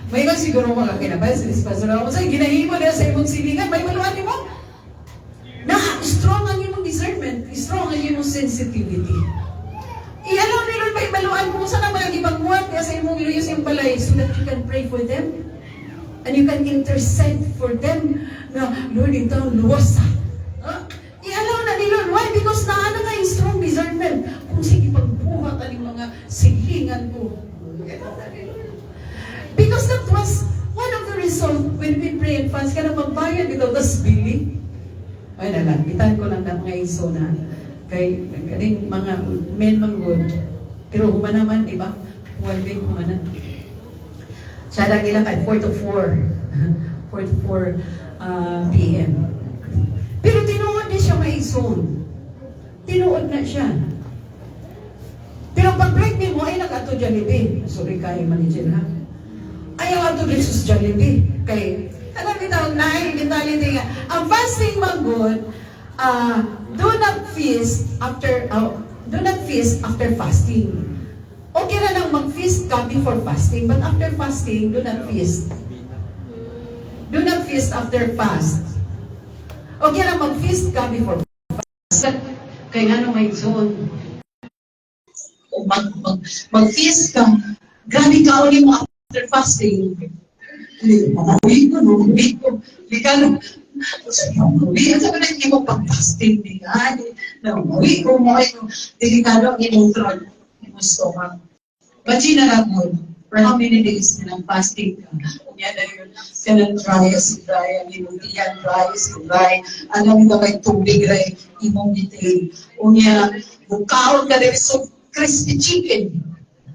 may nga siguro mga kinabay sa dispasyon, ako sa'yo, ginahimo na sa imong silingan, may maluan mo. Na, strong ang imong discernment, strong ang imong sensitivity. I-allow nila may maluan mo sa mga ibagmuan kaya sa imong iluyos yung balay so that you can pray for them and you can intercede for them na, Lord, ito, luwas i-allow na nila. Why? Because naano ka yung strong discernment. Kung sige, pagbuhat ang mga silingan ko. Because that was one of the results when we pray and fast, kaya magbayad without us billing. Ay nalapitan ko lang na mga iso na kay galing mga men manggod. Pero humana naman, di ba? One week humana. Siya lang ilang kay 4 to 4. 4 to 4 p.m. Pero tinuod na siya may ison. Tinuod na siya. Pero pag-break ni mo, ay nag-ato Jollibee. Sorry kayo manager ha. Ayaw ato Jesus Jollibee. Kay, alam bitaw, mentality nga. Ang fasting manggod, do not feast after fasting. Okay na lang mag-feast ka before fasting, but after fasting, do not feast. Do not feast after fast. Okay lang mag-feast ka before fast. Kaya nga nung may zone. Mag-feast ka, grabe ka ulit mo after fasting. Mamawi ko, mamawi ko. Likalo. Mamawi. At sabi na hindi mo pag-fasting. Mamawi ko, mamawi ko. Delikado ang imong throat, imong stomach. Imagine na lang mo, for how many days na ng fasting ka? Kung yan na yun, kanan dry, ang imong tiyan dry, alam mo may tubig, imong detail. Kung yan, bukaon ka rin, so crispy chicken.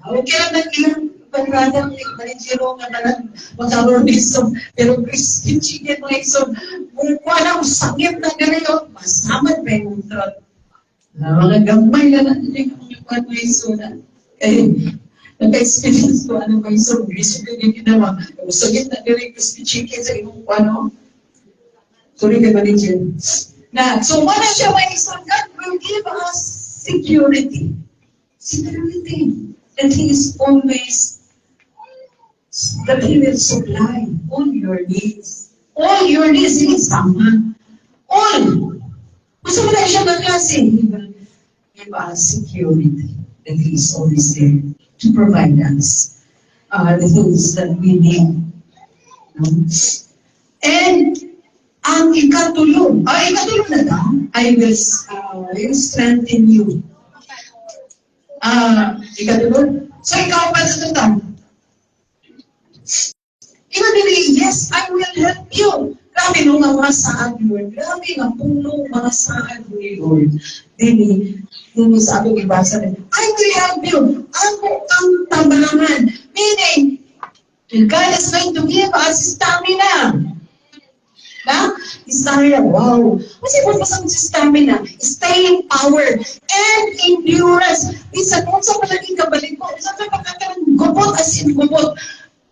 Okay lang na ilang pagradang manitiro nga nalang magkaroon iso, pero crispy chicken mo iso, kung wala mo sakit na ganito, masamad pa yung throat. Mga gamay na natin yung iso na. Kaya, nagka-experience ko, ano ba yung so, gusto ko yung ginawa. Sagit na nila crispy chicken sa imong ano. Sorry kay manager. Na, so wala siya may isang, God will give us security. Security. And He is always, that He will supply all your needs. All your needs, He is someone. All. Gusto mo na siya mag-klase, He will give us security. And He is always there to provide us the things that we need. And ang ikatulong na lang, I will strengthen you. Ikatulong. So ikaw pa sa tutang. Ikaw din, yes, I will help you. Grabe nung mga saad, Lord. Grabe nga punong mga saad, Lord. Dini sa ating ibasa rin, I will help you. Ako ang tambangan. Meaning, God is going to give us stamina. Na? Stamina, wow. Kasi po pasang stamina, staying power, and endurance. Isa kung sa palaging kabalik mo, isa ka pagkakaroon gubot as in gubot.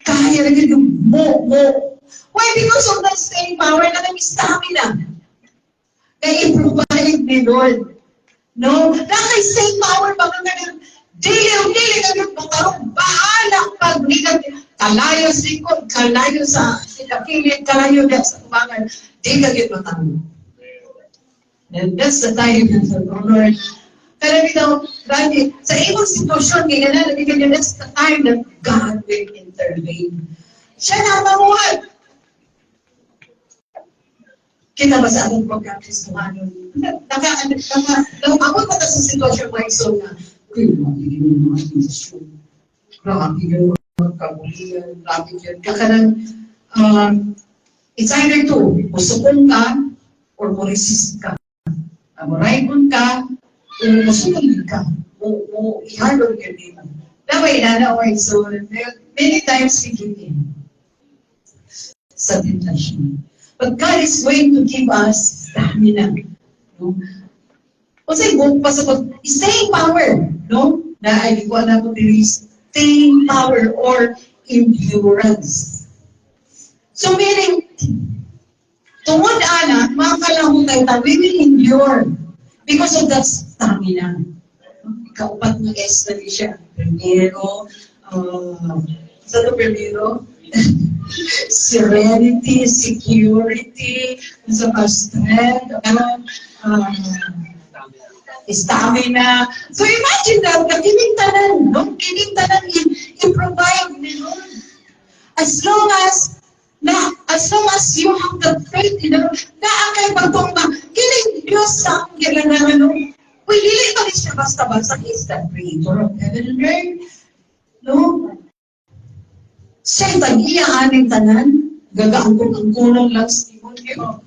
Kaya rin yung mo. Why? Because of that staying power na ng stamina. Kaya i-provide ni Lord. No? Nakay-staying power ba ka ganun? Dili ka ganun makarong bahala pag kalayo sa likod, kalayo sa kilid, kalayo sa kumangan. Dili ka ganun makarong. And that's the time, Lord. Pero bitaw, grabe, sa ibang sitwasyon, that's the time that God will intervene. Siya na mamuhat. Kita ba sa atong pagkakristuhanon? Nakakabot pa sa sitwasyon mo iso na Kaya mabigyan ng mga institusyon. Grabe yung mga kabulian, grabe yun. Kakarang, it's either two, musukon ka, or mo-resist ka. Moraybon ka, o musukin ka, o i-handle ka din. That way, okay, so many times we give in sa temptation. But God is going to give us stamina. No? O sa ibang pasabot, staying power, no? Na ay ko na ko diri staying power or endurance. So meaning, tungod ana, makakalahong tayo, we will endure because of that stamina. Kaupat ng S na siya. Primero, sa primero, serenity, security, sa strength, stamina. So imagine that, kining tanan, no? Kining tanan i-provide ni Lord. As long as you have the faith in the Lord, naakay pagtungma, kining Diyos sa akong kailangan, no? Uy, dili pa rin siya basta-basta. He's the creator of heaven and earth. No? Siya'y tag-iya aning tanan, gagaangkong-angkulong lang sa Timoteo.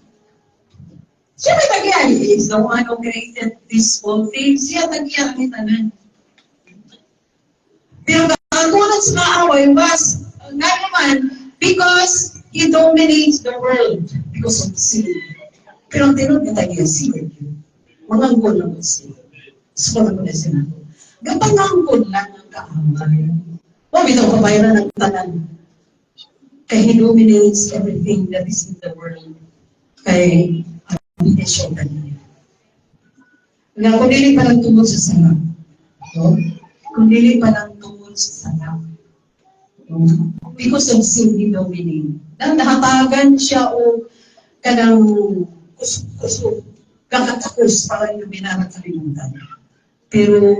Siya may tag-iya, he is the one who created these small things. Siya tag-iya aning tanan. Pero gagaangkulong sa mga away, nga naman, because he dominates the world because of sin. Pero ang tinod niya tag-iya, sin. Mga angkol lang siya. Gusto ko na siya na. Gapangangkol lang ang kaamay. O, bitaw kabayran ng tanan. Kaya he dominates everything that is in the world. Kaya, hindi siya kanina. Nga, kung dili pa lang tungod sa sarap. No? Kung dili pa lang tungod sa sarap. No? Because of sin, he dominates. Nahatagan siya o kanang kusok. Kakatapos para yung binakakalimutan. Pero,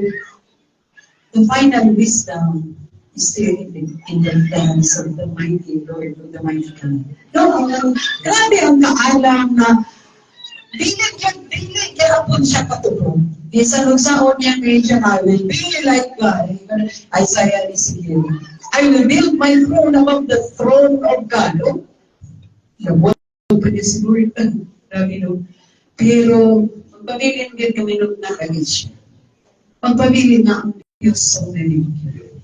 the final wisdom is still in the hands of the mighty Lord, of the mighty God. No, grabe ang kaalam na dili po siya patulong. Isa nagsaon niya ngayon siya, I will be like God. Isaiah is here. I will build my throne above the throne of God. No? Nabuhay pa niya siguro ito. Grabe, no? Pero, pagpabilin din kami nung nakagit siya. Pagpabilin na ang Diyos sa religion.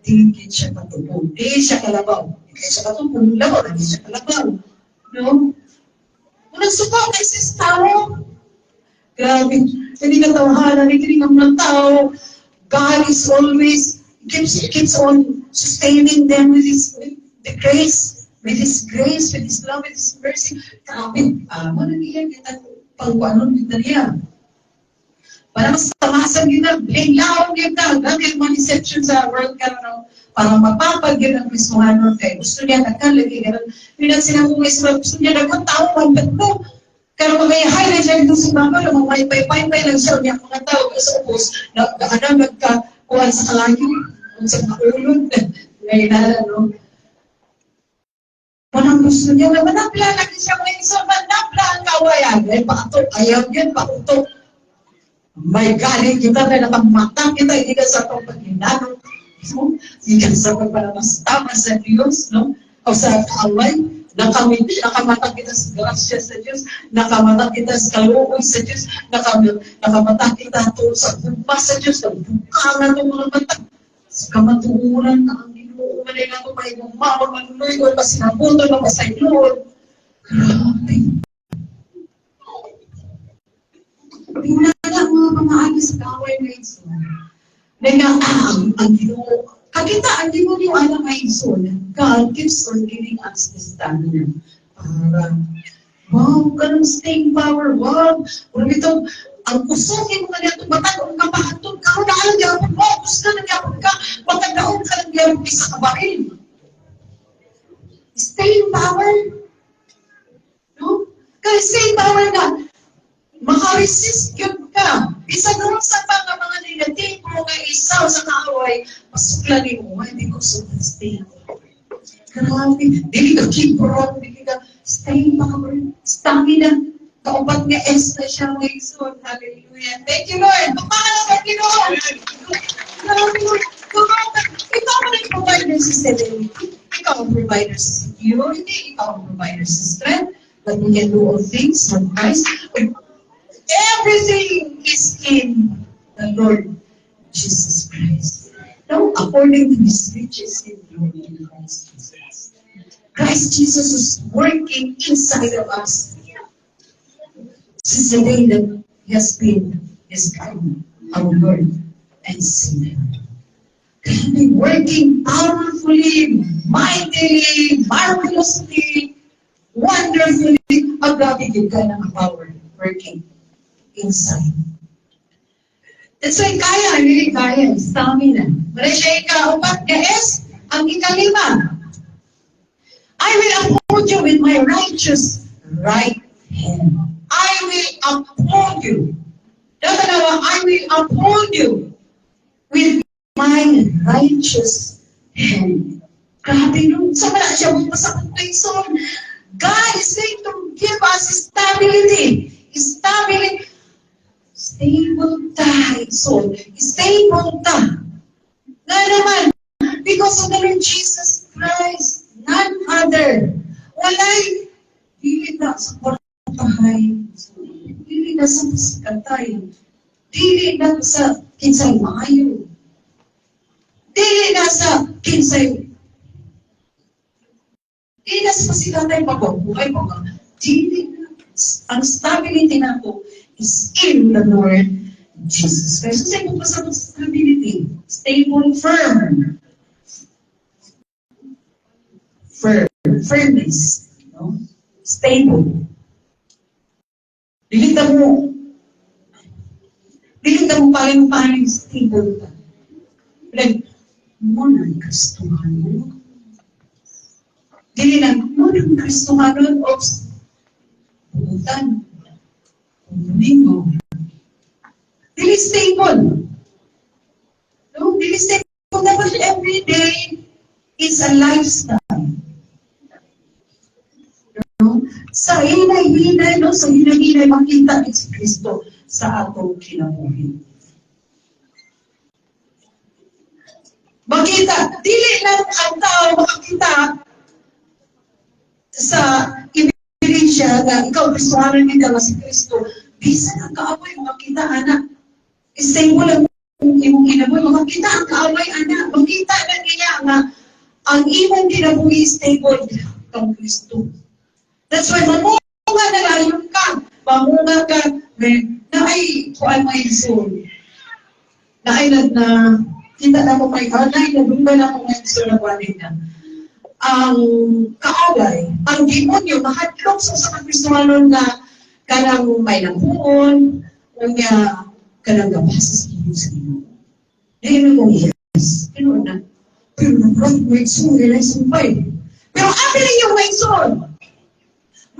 Di siya katupong. Di siya kalabaw. Di siya katupong. Labaw na di siya kalabaw. No? Kung nagsuko kay sis tao, grabe. Hindi natawahanan. Hindi ng mga tao. God is always, keeps on sustaining them with the grace. With His grace, with His love, with His mercy. Grabe. Ano niya kita pagpanon kita niya. Para mas tamasan kita, biglaon kita, dahil mga deception sa world ka, no? Para mapapag yun ang Kristohano kayo. Gusto niya nakalagi, gano'n. Pinag sinabong Kristohano, gusto niya nagkong tao, magbatlo. Kaya mag-i-high na siya dito sa mga, mag-i-pay-pay lang siya niya, mga tao, sa upos, nagkakuhan sa kalagi, sa mga ulod, ngayon na, no? Parang gusto niya na manapla lagi siya ngayon sa manapla ang kawayan. Eh, paato, ayaw yan, pauto. May galing kita na natamata kita, hindi ka sa itong paghinano. Hindi ka sa pagpanamas-tama sa Diyos, no? O sa kaaway, nakamata kita sa grasya sa Diyos, nakamata kita sa kaluoy sa Diyos, nakamata kita ito sa kumpa sa Diyos, nagbukangan ng mga mata, sa kamatuuran na ang Umanay na ito may gumawag, manuloy ko, kasi nabuto na masayod. Grabe. Tingnan na mga pamaagi sa kaway na ito. Nagaang ang Ginoo. Kakita, ang Ginoo yung alam ay ito. God keeps on giving us the stamina. Para, wow, ganun staying power, wow. Kung ito, ang kusogin mo na niya itong batang, ang kapahatod ka, kung naalang yapon mo, gusto na yapon ka, magkagaon ka ng yapon sa kabarin. Staying power. No? Kaya staying power na, makaresist yun ka. Isa doon sa mga negatibo nga isaw sa kaaway, masuklanin mo, hindi ko staying power. Grabe, hindi ka keep wrong, hindi ka staying power, stamina. Kaupat nga Esther siya mo Lord. Hallelujah. Thank you, Lord. Paano ba Lord? Ikaw ang nag-provider sa stability. Ikaw ang provider sa security. Ikaw ang provider sa strength. That we can do all things with Christ. Everything is in the Lord Jesus Christ. Now, according to His riches in glory in Christ Jesus. Christ Jesus is working inside of us. Since the day that He has been His God, our Lord and Savior. He has been working powerfully, mightily, marvelously, wonderfully. Ang grabe yung ka ng power working inside. That's why kaya, really kaya, stamina. Mara siya ikaupat, guys, ang ikalima. I will uphold you with my righteous right hand. I will uphold you. Dalawa, I will uphold you with my righteous hand. Grabe nun. Sa wala siya mong pasakot. God is going to give us stability. Stability. Stable tayo. So, stable ta. Na naman, because of the Lord Jesus Christ, none other. Walay, dili na sa kwartahay. Dili na sa pasikatay. Dili na sa kinsay maayo. Dili na sa kinsay. Dili na sa pasikatay pagbabuhay mga. Dili na. Ang stability na po is in the Lord Jesus Christ. So, sa'yo po sa stability. Stable, firm. Firmness. No? Stable. Dilita mo paling stable ka. Like, mo ng Kristuhan mo. Dili lang, mo ng Kristuhan mo. Oops. Pugutan. Domingo. Dili stable. No? Dili stable. Dapat every day is a lifestyle. No? Sa hinay-hinay, no? Sa hinay-hinay, makita ni si Kristo sa atong kinabuhi. Makita, dili lang ang tao makakita sa ebidensya na ikaw Kristohanan nila nga si Kristo. Bisa ang kaaway, makita, anak. Stable lang imong kinabuhi, makita ang kaaway, anak. Makita na niya nga ang imong kinabuhi stable kang Kristo. That's why mamunga na layon ka. Mamunga ka. Na ay, kuan may soul. Na ay na kita na mo may anay, na dumba na mo may soul na kuanin na. Ang kaaway, ang demonyo, mahadlok sa Kristohanon na kanang may nabuon, o nga kanang gabasa sa iyo sa iyo. Dahil mo yes. Pero na, pero nag-right may soul, na sumpay. Pero atin yung may soul.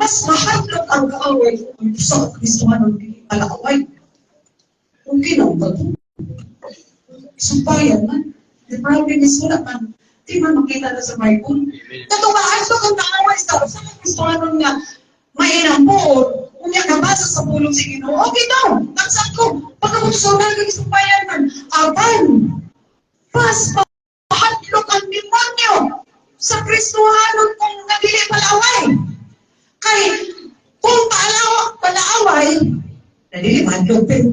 Mas mahadlok ang kaaway kung sa Kristohanon ng palakaway. Kung kinawag ko, sumpayan man. The problem is wala man. Di man makita na sa Bible. Natumaan ko kung kaaway sa Kristohanon nga may inampoon, kung niya nabasa sa pulong si Ginoo, okay daw, taksan ko. Pagkamusunan ko sumpayan man, aban, mas mahadlok ang demonyo sa Kristohanon kung nabili palaway. Kay, kung palaaway, naliliman ko, pero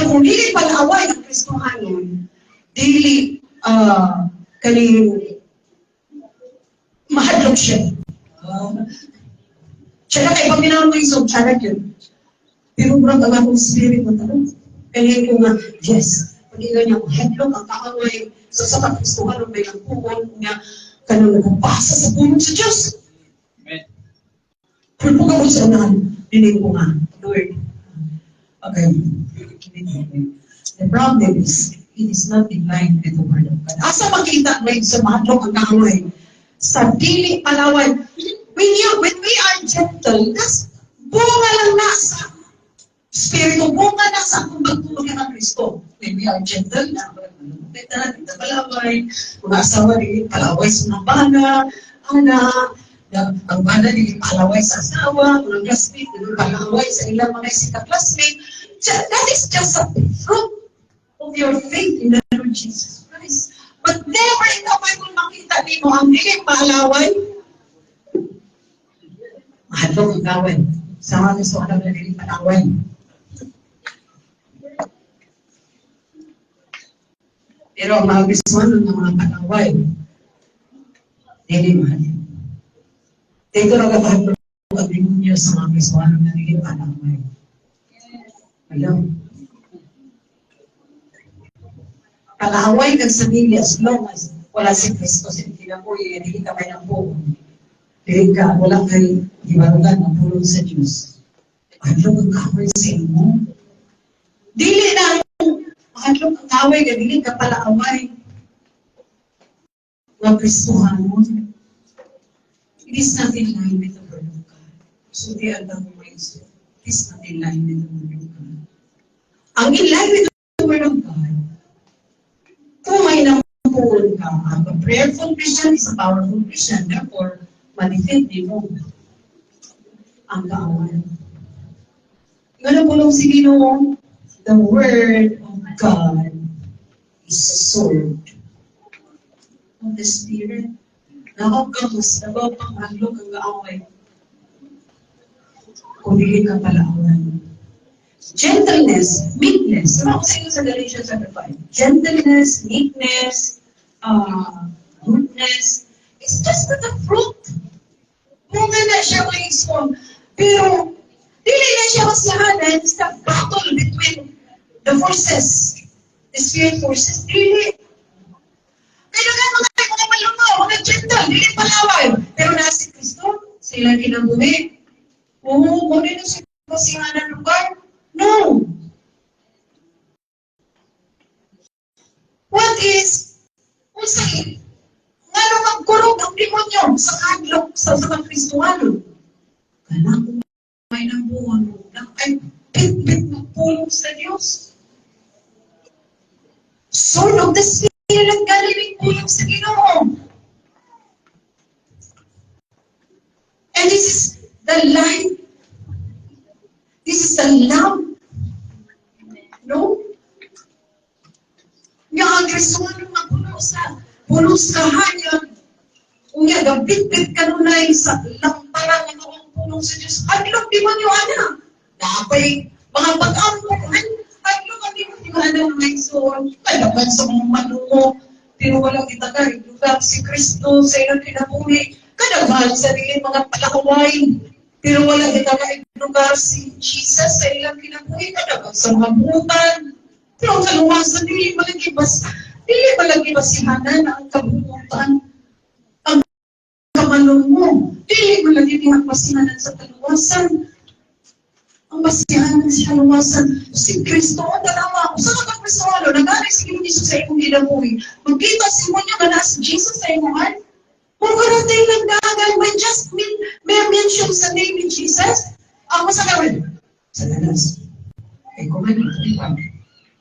kung dili palaaway ang Kristohanon, dili, mahadlok siya. Siya na kayo, pag ginawang mo isog, siya na yun. Pero murag ang akong spirit mo tanong. Kaya ko nga, yes, pag niya, mahadlok ang kaaway, sa Kristohanon, may nagpukon, nga, kanang nagpasa sa pulong sa Diyos. Pero kung ako sa unahan, dinig ko nga, Lord. Okay. The problem is, it is not in line with the word of God. Asa makita mo sa mahadlok ang kaaway? Sa dili palawan. When we are gentle, bunga lang nasa Espiritu, bunga na sa akong pagtulog ng Kristo. When we are gentle, malapit na, palaway, mga asawa rin, palaway sa mga bana, anak, ang bana nila palaway sa asawa, mga classmate, palaway sa ilang mga isika classmate. That is just a fruit of your faith in the Lord Jesus Christ. But never in the Bible makita ni mo ang dili palaway. Mahalo ang gawin. Sama gusto ka na dili palaway. Pero ang mga biswan ng mga palaway, dili mahal. Dito na katahapon ang demonyo sa mga biswan ng dili palaway. Alam. Kalaway kag sa Biblia as long as wala si Kristo sa kinabuhi, hindi ka may nabuo. Dili ka, wala kay ibarugan ng pulong sa Diyos. Ano ang kaway sa imo? Dili na makadlong ang kaway ka, dili ka pala away. Ng Kristohan mo. It is not in line with the word of God. So di ang ways. It is not in line with the word of God. Ang in line with the word of God, kung may nampuon ka, a prayerful Christian is a powerful Christian. Therefore, manifest din mo ang kaawan. Yung napulong si Ginoo, the word of God is a sword of the Spirit. Nakakamus, nabapanghalog ang kaaway. Kung hindi ka palaawan. Gentleness, meekness. Ano ako sa inyo sa Galatians chapter 5? Gentleness, meekness, goodness. It's just the fruit. Bunga na siya mga isong. Pero, dili na siya maslahanan. It's the battle between the forces. The spirit forces. Dili. Kaya nga mga malumaw, mga gentle, dili palaway. Pero na si Kristo, sila kinabuhi. Oo, kung rin siya pasihanan lugar. No. What is, kung sa'yo, ngano magkurog ang demonyo sa kadlok sa mga Kristuano? Kaya kung may nabuhan mo, ay bit-bit magpulong sa Diyos. Sword of the Spirit ang galing pulong sa Ginoo. And this is the light. This is the love. No? Nga ang Kristuano nga pulos ka hanya. Unya, gabit-bit ka nunay sa lamparan ng mga pulong sa Diyos. Adlok di man yung ana. Napay, mga pag-ampuhan. Adlok ang di man yung ana ng Lexon. Kalaban sa mga manungo. Pero walang itagay. Lugar si Kristo sa ilang kinabuhi. Kalaban sa rin mga palakaway. Pero wala itagay lugar si Jesus sa ilang kinabuhi. Kalaban sa mga butan. Pero ang kaluwasan, dili malagibasihanan ang kabuutan. Ang kamalong mo, dili malagibasihanan sa kaluwasan. Ang basihanan sa kaluwasan, si Kristo, ang dalawa, kung saan ang Kristo, nagari si Jesus sa imong ginabuhi. Magkita si mo niya na si Jesus sa imong heart. Kung karating lang dagan, may mention sa name ni Jesus, ang masakawin, sa dalas. Ay, kumain,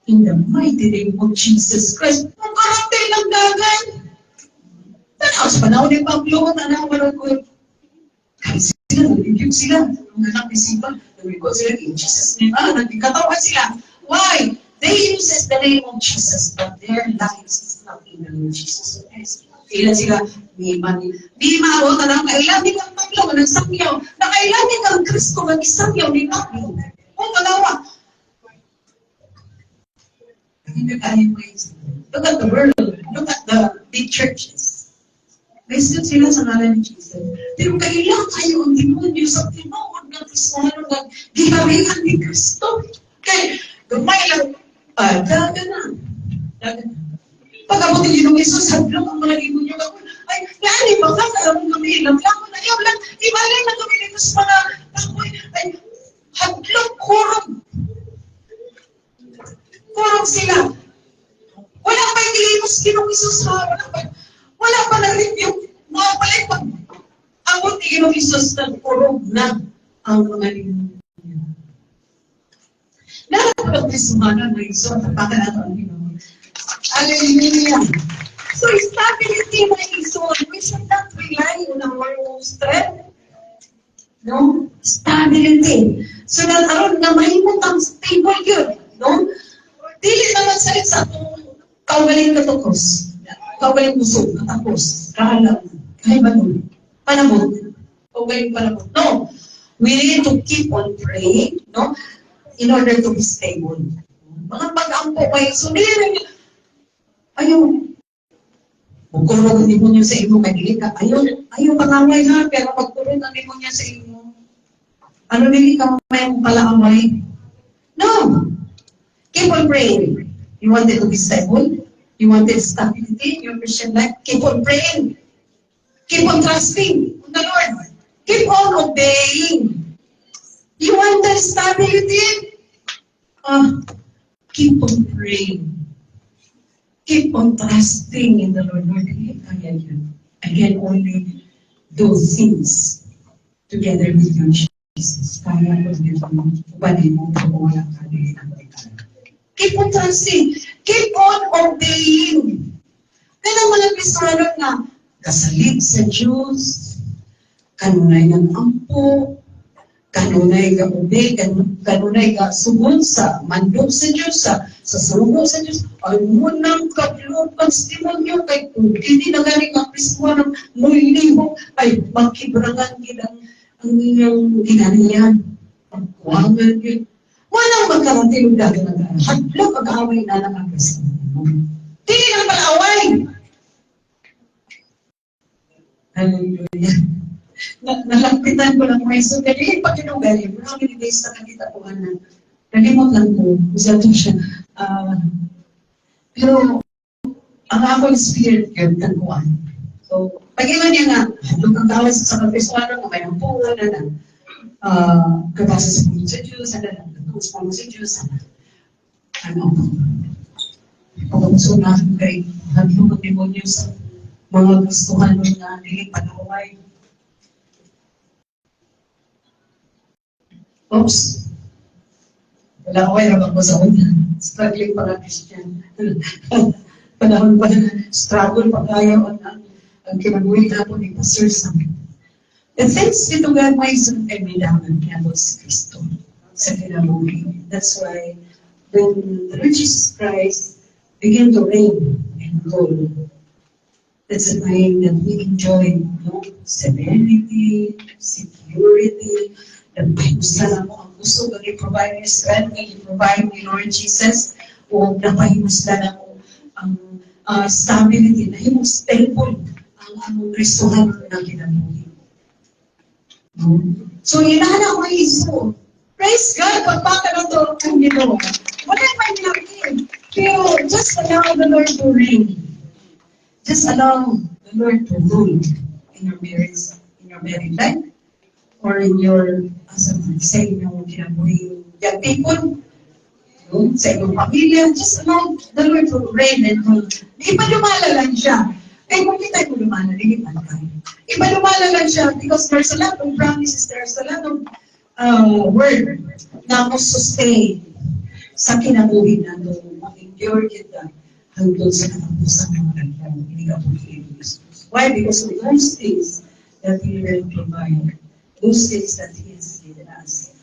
in the mighty name of Jesus Christ. Ang karakter ng dagan. Tanaw sa panahon ni Pablo, tanaw marag ko. Kaya sila, nabibig sila. Ang anak ni Sipa, nabibig ko sila in Jesus' name. Nagkatawa sila. Why? They use the name of Jesus, but their lives is not in the Lord Jesus Christ. Kailan sila, di maawag ka lang, kailamin ang Pablo, nagsakyaw. Nakailamin ang Kristo, nag-isakyaw ni Pablo. Kung kalawa, hindi tayo look at the world. Look at the big churches. May still sila sa ngalan ni Jesus. Pero kailangan kayo ang demonyo sa tinuod ng Kristoano na giharihan ni Kristo. Kaya, gamay lang, daga na. Pag-abot ni Ginoong Isus, hadlong ang mga demonyo ako. Ay, lani ba ka? Alam mo kami, lang na yun lang. Ibalay na kami dito sa mga takoy. Ay, hadlong kurang. Kurang sila. Wala pa yung dilimos Ginoong Isus ha. Wala pa na-review. Mga pala pag abot ni Ginoong Isus na kurog na ang mga demonyo. Narapag ang Kristuhanan na Isus at pagkakalato ang Ginoong. Hallelujah. So, stability na Isus. we should not rely on our own strength. No? Stability. So that aron na mahimot ang stable yun. No? Dili naman sa isa kung kaugaling katukos. Kaugaling busog, katapos, kahalang, kahibanon, panamot, kaugaling panamot. No. We need to keep on praying, no? In order to be stable. Mga pag-ampo kayo, so dili ayaw, magkurog ang demonyo sa imo, may ka. Ayaw pangaway ha, pero magkurog ang demonyo sa imo. Ano dili ka may palaaway? No! Keep on praying. You wanted to be stable? You wanted stability in your Christian life? Keep on praying. Keep on trusting in the Lord. Keep on obeying. You want the stability? Keep on praying. Keep on trusting in the Lord. Lord, kaya yun. Again, only those things together with you, Jesus. Kaya ko dito mo, ubalin mo, wala ka din ang ikaw. Keep on trusting. Keep on obeying. Kaya mga Kristiyano na kasalit sa Diyos, kanunay ng ampo, kanunay ka obey, kanunay ka sugon sa mandok sa Diyos, sa sugo sa Diyos, ay munang kaplupan sa demonyo, kay kung hindi na galing ang Kristiyano, mulihok, ay magkibrangan ang inyong ginaniyan. Pagkuhangan yun. Walang magkarating dahil hadlok ang-away na ng ang Kristiyano. Hindi na pag-away! Hallelujah. Nalapitan ko lang may so dali pag kinugali mo ang days na nakita ko na nalimot lang ko sa to siya pero ang akong spirit yun tagkuhan so pag-iwan niya nga nung ang tawag sa kapeswano na may ampuan na kabasa sa puno sa Diyos na nagkuspano sa Diyos ano pag-amuso na kay hadlong ang demonyo sa mga gustuhan na diling panaway. Oops. Wala ko ay rabang ko sa una. Struggling para Christian. Panahon pa na struggle pa tayo ang kinabuhi na po ni Pastor Sam. And thanks be to God, may isang kaibigan niya po si Kristo sa kinabuhi. That's why when the Lord Jesus Christ began to reign and rule, that's the time that we enjoy, serenity, security, the pahimusta na mo ang gusto na i-provide ni strength, na i-provide ni Lord Jesus, o napahimusta na mo ang stability, na himong stable ang among Kristohan na kinabuhi. So, inana ko Iso. Praise God, pagpaka na ito ang ginawa. Wala pa nilakin. Pero just allow the Lord to reign. Just allow the Lord to rule in your married life, or in your, sa inyong kinabuhi young people, sa inyong pamilya. Just allow the Lord to reign and rule. Di pa lumala lang siya. Kaya kung kita ko lumala, hindi man tayo. Iba lumala lang siya because there's a lot of promises, there's a lot of word na mo sustain sa kinabuhi na doon. Mag-endure kita hanggang sa katapusan ng mga kanyang inigabuhi ng Jesus. Why? Because of those things that He will provide. Those things that He has given us.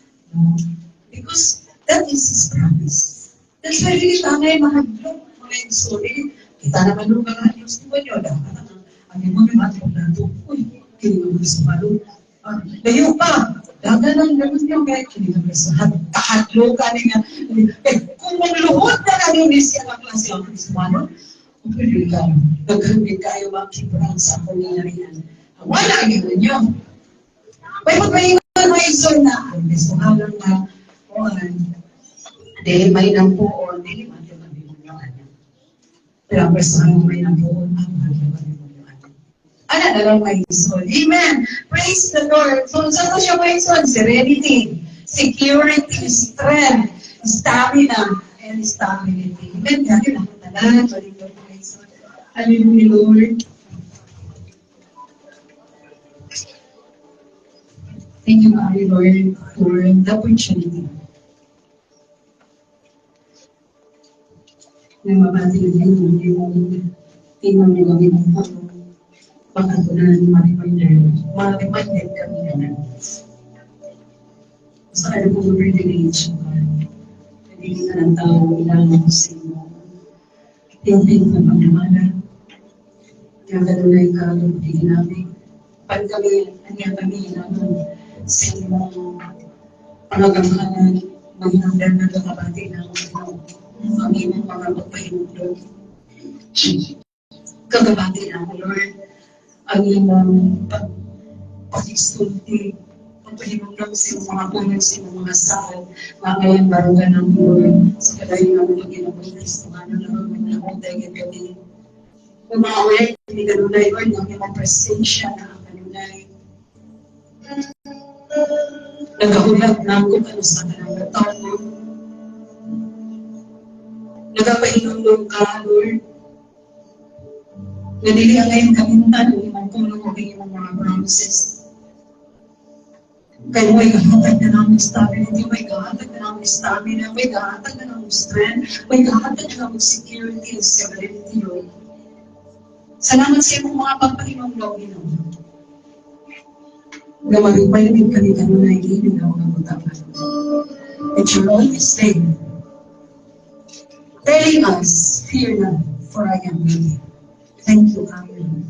Because that is His promise. That's why really tanay mahadlok mga isuri. Kita naman nung mga Diyos ni Banyo. Dapat ang imo ni Matro na ito. Uy, kinilang sa malo. Layo pa. Daga ng ganun niyo kaya kinilang sa kahadlokan niya. Kung magluhod na lang yung siya ng klase ang Kristuano, pwede ka. Nagkamit kayo makibrang sa pangyayarihan. Wala yun ninyo. May magpahingan may isol na. Ang gusto nga lang na, dahil may nang poon, dahil may nang binunyaan. Pero ang gusto nga may nang poon, ang may nang binunyaan. Ano na lang may isol. Amen! Praise the Lord! So, saan siya may isol? Serenity, security, strength, stamina, and stability. Amen! Kaya ako talaan. Hallelujah, Lord. Thank you, Lord, for the opportunity na mabati na yung tingnan niyo kami ng baka ito na ma-reminded kami na sa ano po privilege hindi na ng tao ilang ako sa inyo tindig na pagdamana kaya kanunay ka hindi namin pag kami namin sa inyong panagamahanan maghinangdan na kakabati ng ang inyong mga pagpahinundog kakabati ng Lord ang inyong pag-isulti pagpahinundog sa inyong mga punong sa inyong mga saan na ngayon barugan ng Lord sa kadayo ng mga ginabong Kristo ano na mga dahil kami kung mga aware hindi kanunay Lord ng inyong presensya na ang kanunay nagahulat na kung ano sa kanang taon mo. Nagapahinundong ka, Lord. Nadili ang ngayon kamintan ng imong puno o imong mga promises. Kaya may gahatag na namin stability, may gahatag na namin stamina, may gahatag na namin strength, may gahatag na namin security and stability, Lord. Salamat sa imong mga pagpahinundong, Lord. Na mag-remind kami kanunay gini na mga butakan. And you're always there, telling us, fear not, for I am with you. Thank you, Amen.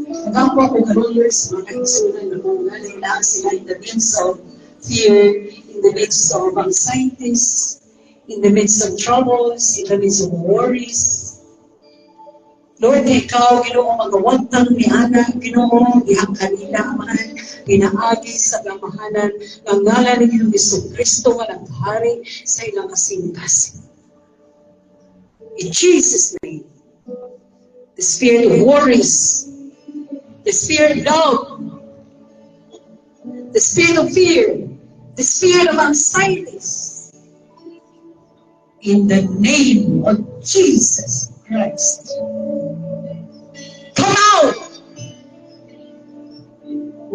Nagkakuha ko karulers, mga kaisunan na kung nalilaan sila in the midst of fear, in the midst of anxieties, in the midst of troubles, in the midst of worries. Lord, ikaw, Ginoo, magawantang ni Ana, Ginoo, ihang kanila, man, ginaagi sa gamahanan, ng ngalan ni Ginoo Jesucristo, nga naghari sa ilang kasing-kasing. In Jesus' name, the spirit of worries, the spirit of doubt, the spirit of fear, the spirit of anxieties, in the name of Jesus Christ. Come out!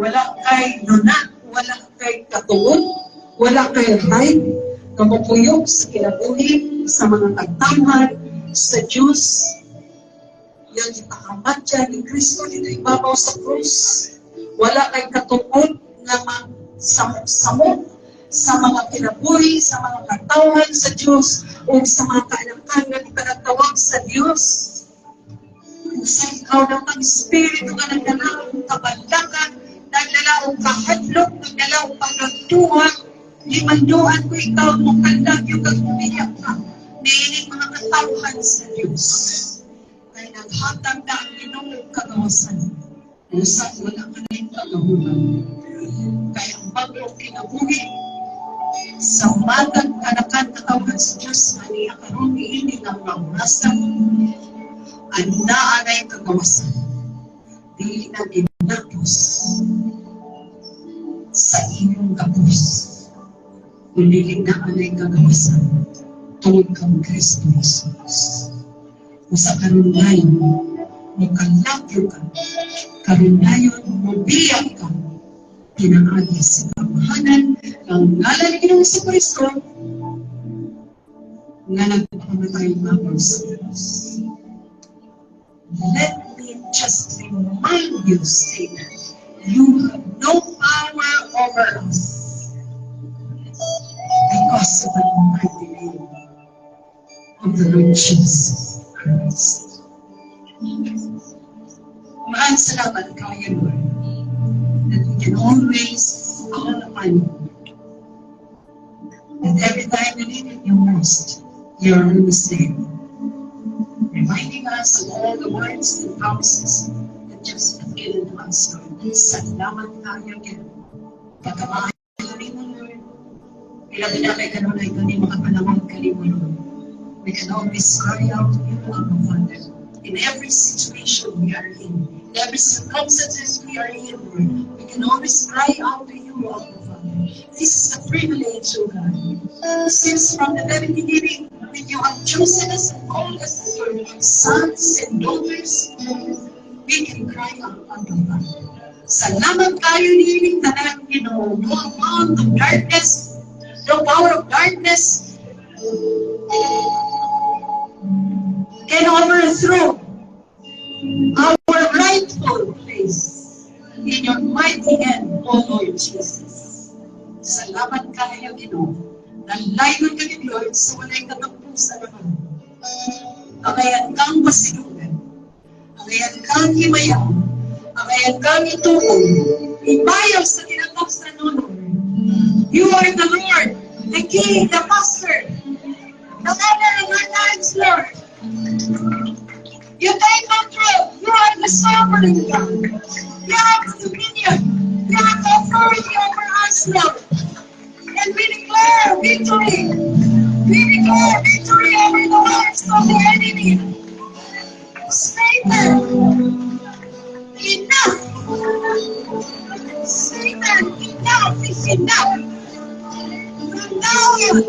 Wala kay nuna, wala kay katulog, wala kay hide, kamupuyok sa kinabuhi, sa mga kagtangan, sa Diyos. Yan ipakamat dyan ni Kristo dito ibabaw sa krus. Wala kay katulog na samok sa mga kinabuhi, sa mga katawan sa Diyos, o sa mga kaanakan na ipanatawag sa Diyos. Kung sa ikaw ng pag-spirito ka nagdalaong kabalakan, nagdalaong kahadlok, nagdalaong pagkatuhan, limanduan ko ikaw mong kandagyo kang umiyak ka, niinig mga katauhan sa Diyos. Kaya naghatag na ang Ginoong kagawasan, kung saan wala ka na yung kagahulan. Kaya ang bagong kinabuhi, sa matag kanakan katauhan sa Diyos, na niya karoon niinig ang maurasan, ang naanay kagawasan, di na ginapos sa inyong gapos. Kundi naanay kagawasan, tungod kang Kristo Jesus. Kung sa karundayon, makalapyo ka, karundayon, mabiyak ka, pinaagi sa kamahanan, ang ngalan ni Ginoong Jesucristo, nga nagpakamatay mabang sa Diyos. Let me just remind you, Satan, you have no power over us because of the mighty name of the Lord Jesus Christ. Maraming salamat kayo, Lord, that we can always call upon you. And every time we need it, you most, you're always there. Reminding us of all the words and promises that just have given us, Lord. Salamat tayo again. Pagkamahay ka rin mo, Lord. Pinabinakay ka nun ay ito ni mga panahon ka rin mo, Lord. We can always cry out to you, Abba Father. In every situation we are in every circumstances we are in, Lord, we can always cry out to you, Abba Father. This is a privilege, O God. Since from the very beginning, when you have chosen us and called us as your sons and daughters, we can cry out unto God. Salamat tayo niling tanan, Ginoo. No amount of darkness, no power of darkness can overthrow our rightful place Jesus. Salamat kayo, Ginoo. Nalayon ka ni Lord sa walay katapusan naman. Agayan kang pasilugan. Agayan kang himayang. Agayan kang itulong. Ibayaw sa tinatapos na Lord. You are the Lord, the King, the Master, the owner of our lives, Lord. You take control. You are the sovereign God. You have the dominion. You have the authority over us, Lord. And we declare victory. We declare victory over the lives of the enemy. Satan, enough. Satan, enough is enough. From now on,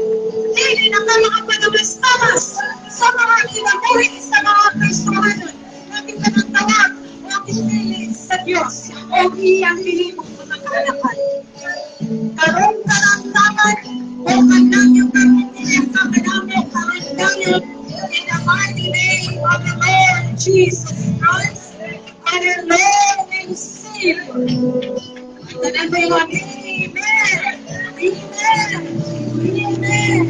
hindi na ka makapanamas-tamas sa mga kinabuhi sa mga Kristohanan. Natin ka ng tawag, natin pilis sa Diyos. O iyang hilibog mo ng kalakan. Karoon ka ng taman, o kanang yung karuntiyan ka kanang karuntiyan in the mighty name of the Lord Jesus Christ, and the Lord and Savior. And then we have Amen. Amen. Amen.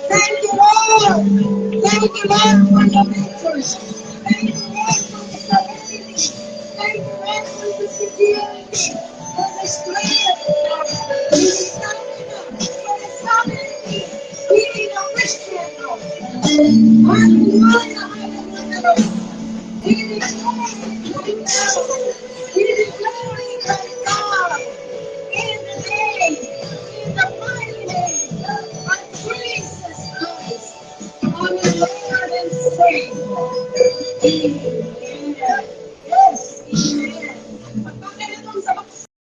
Thank you, Lord. Thank you, Lord, for your victory. Thank you, Lord, for the stability. Thank you, Lord, for the security, for the strength, for the stamina, for the stability. We need a Christian, Lord. Hallelujah, hallelujah. We declare it right now. We declare it right now. In the name, in the mighty name of Jesus Christ, our Lord and Savior.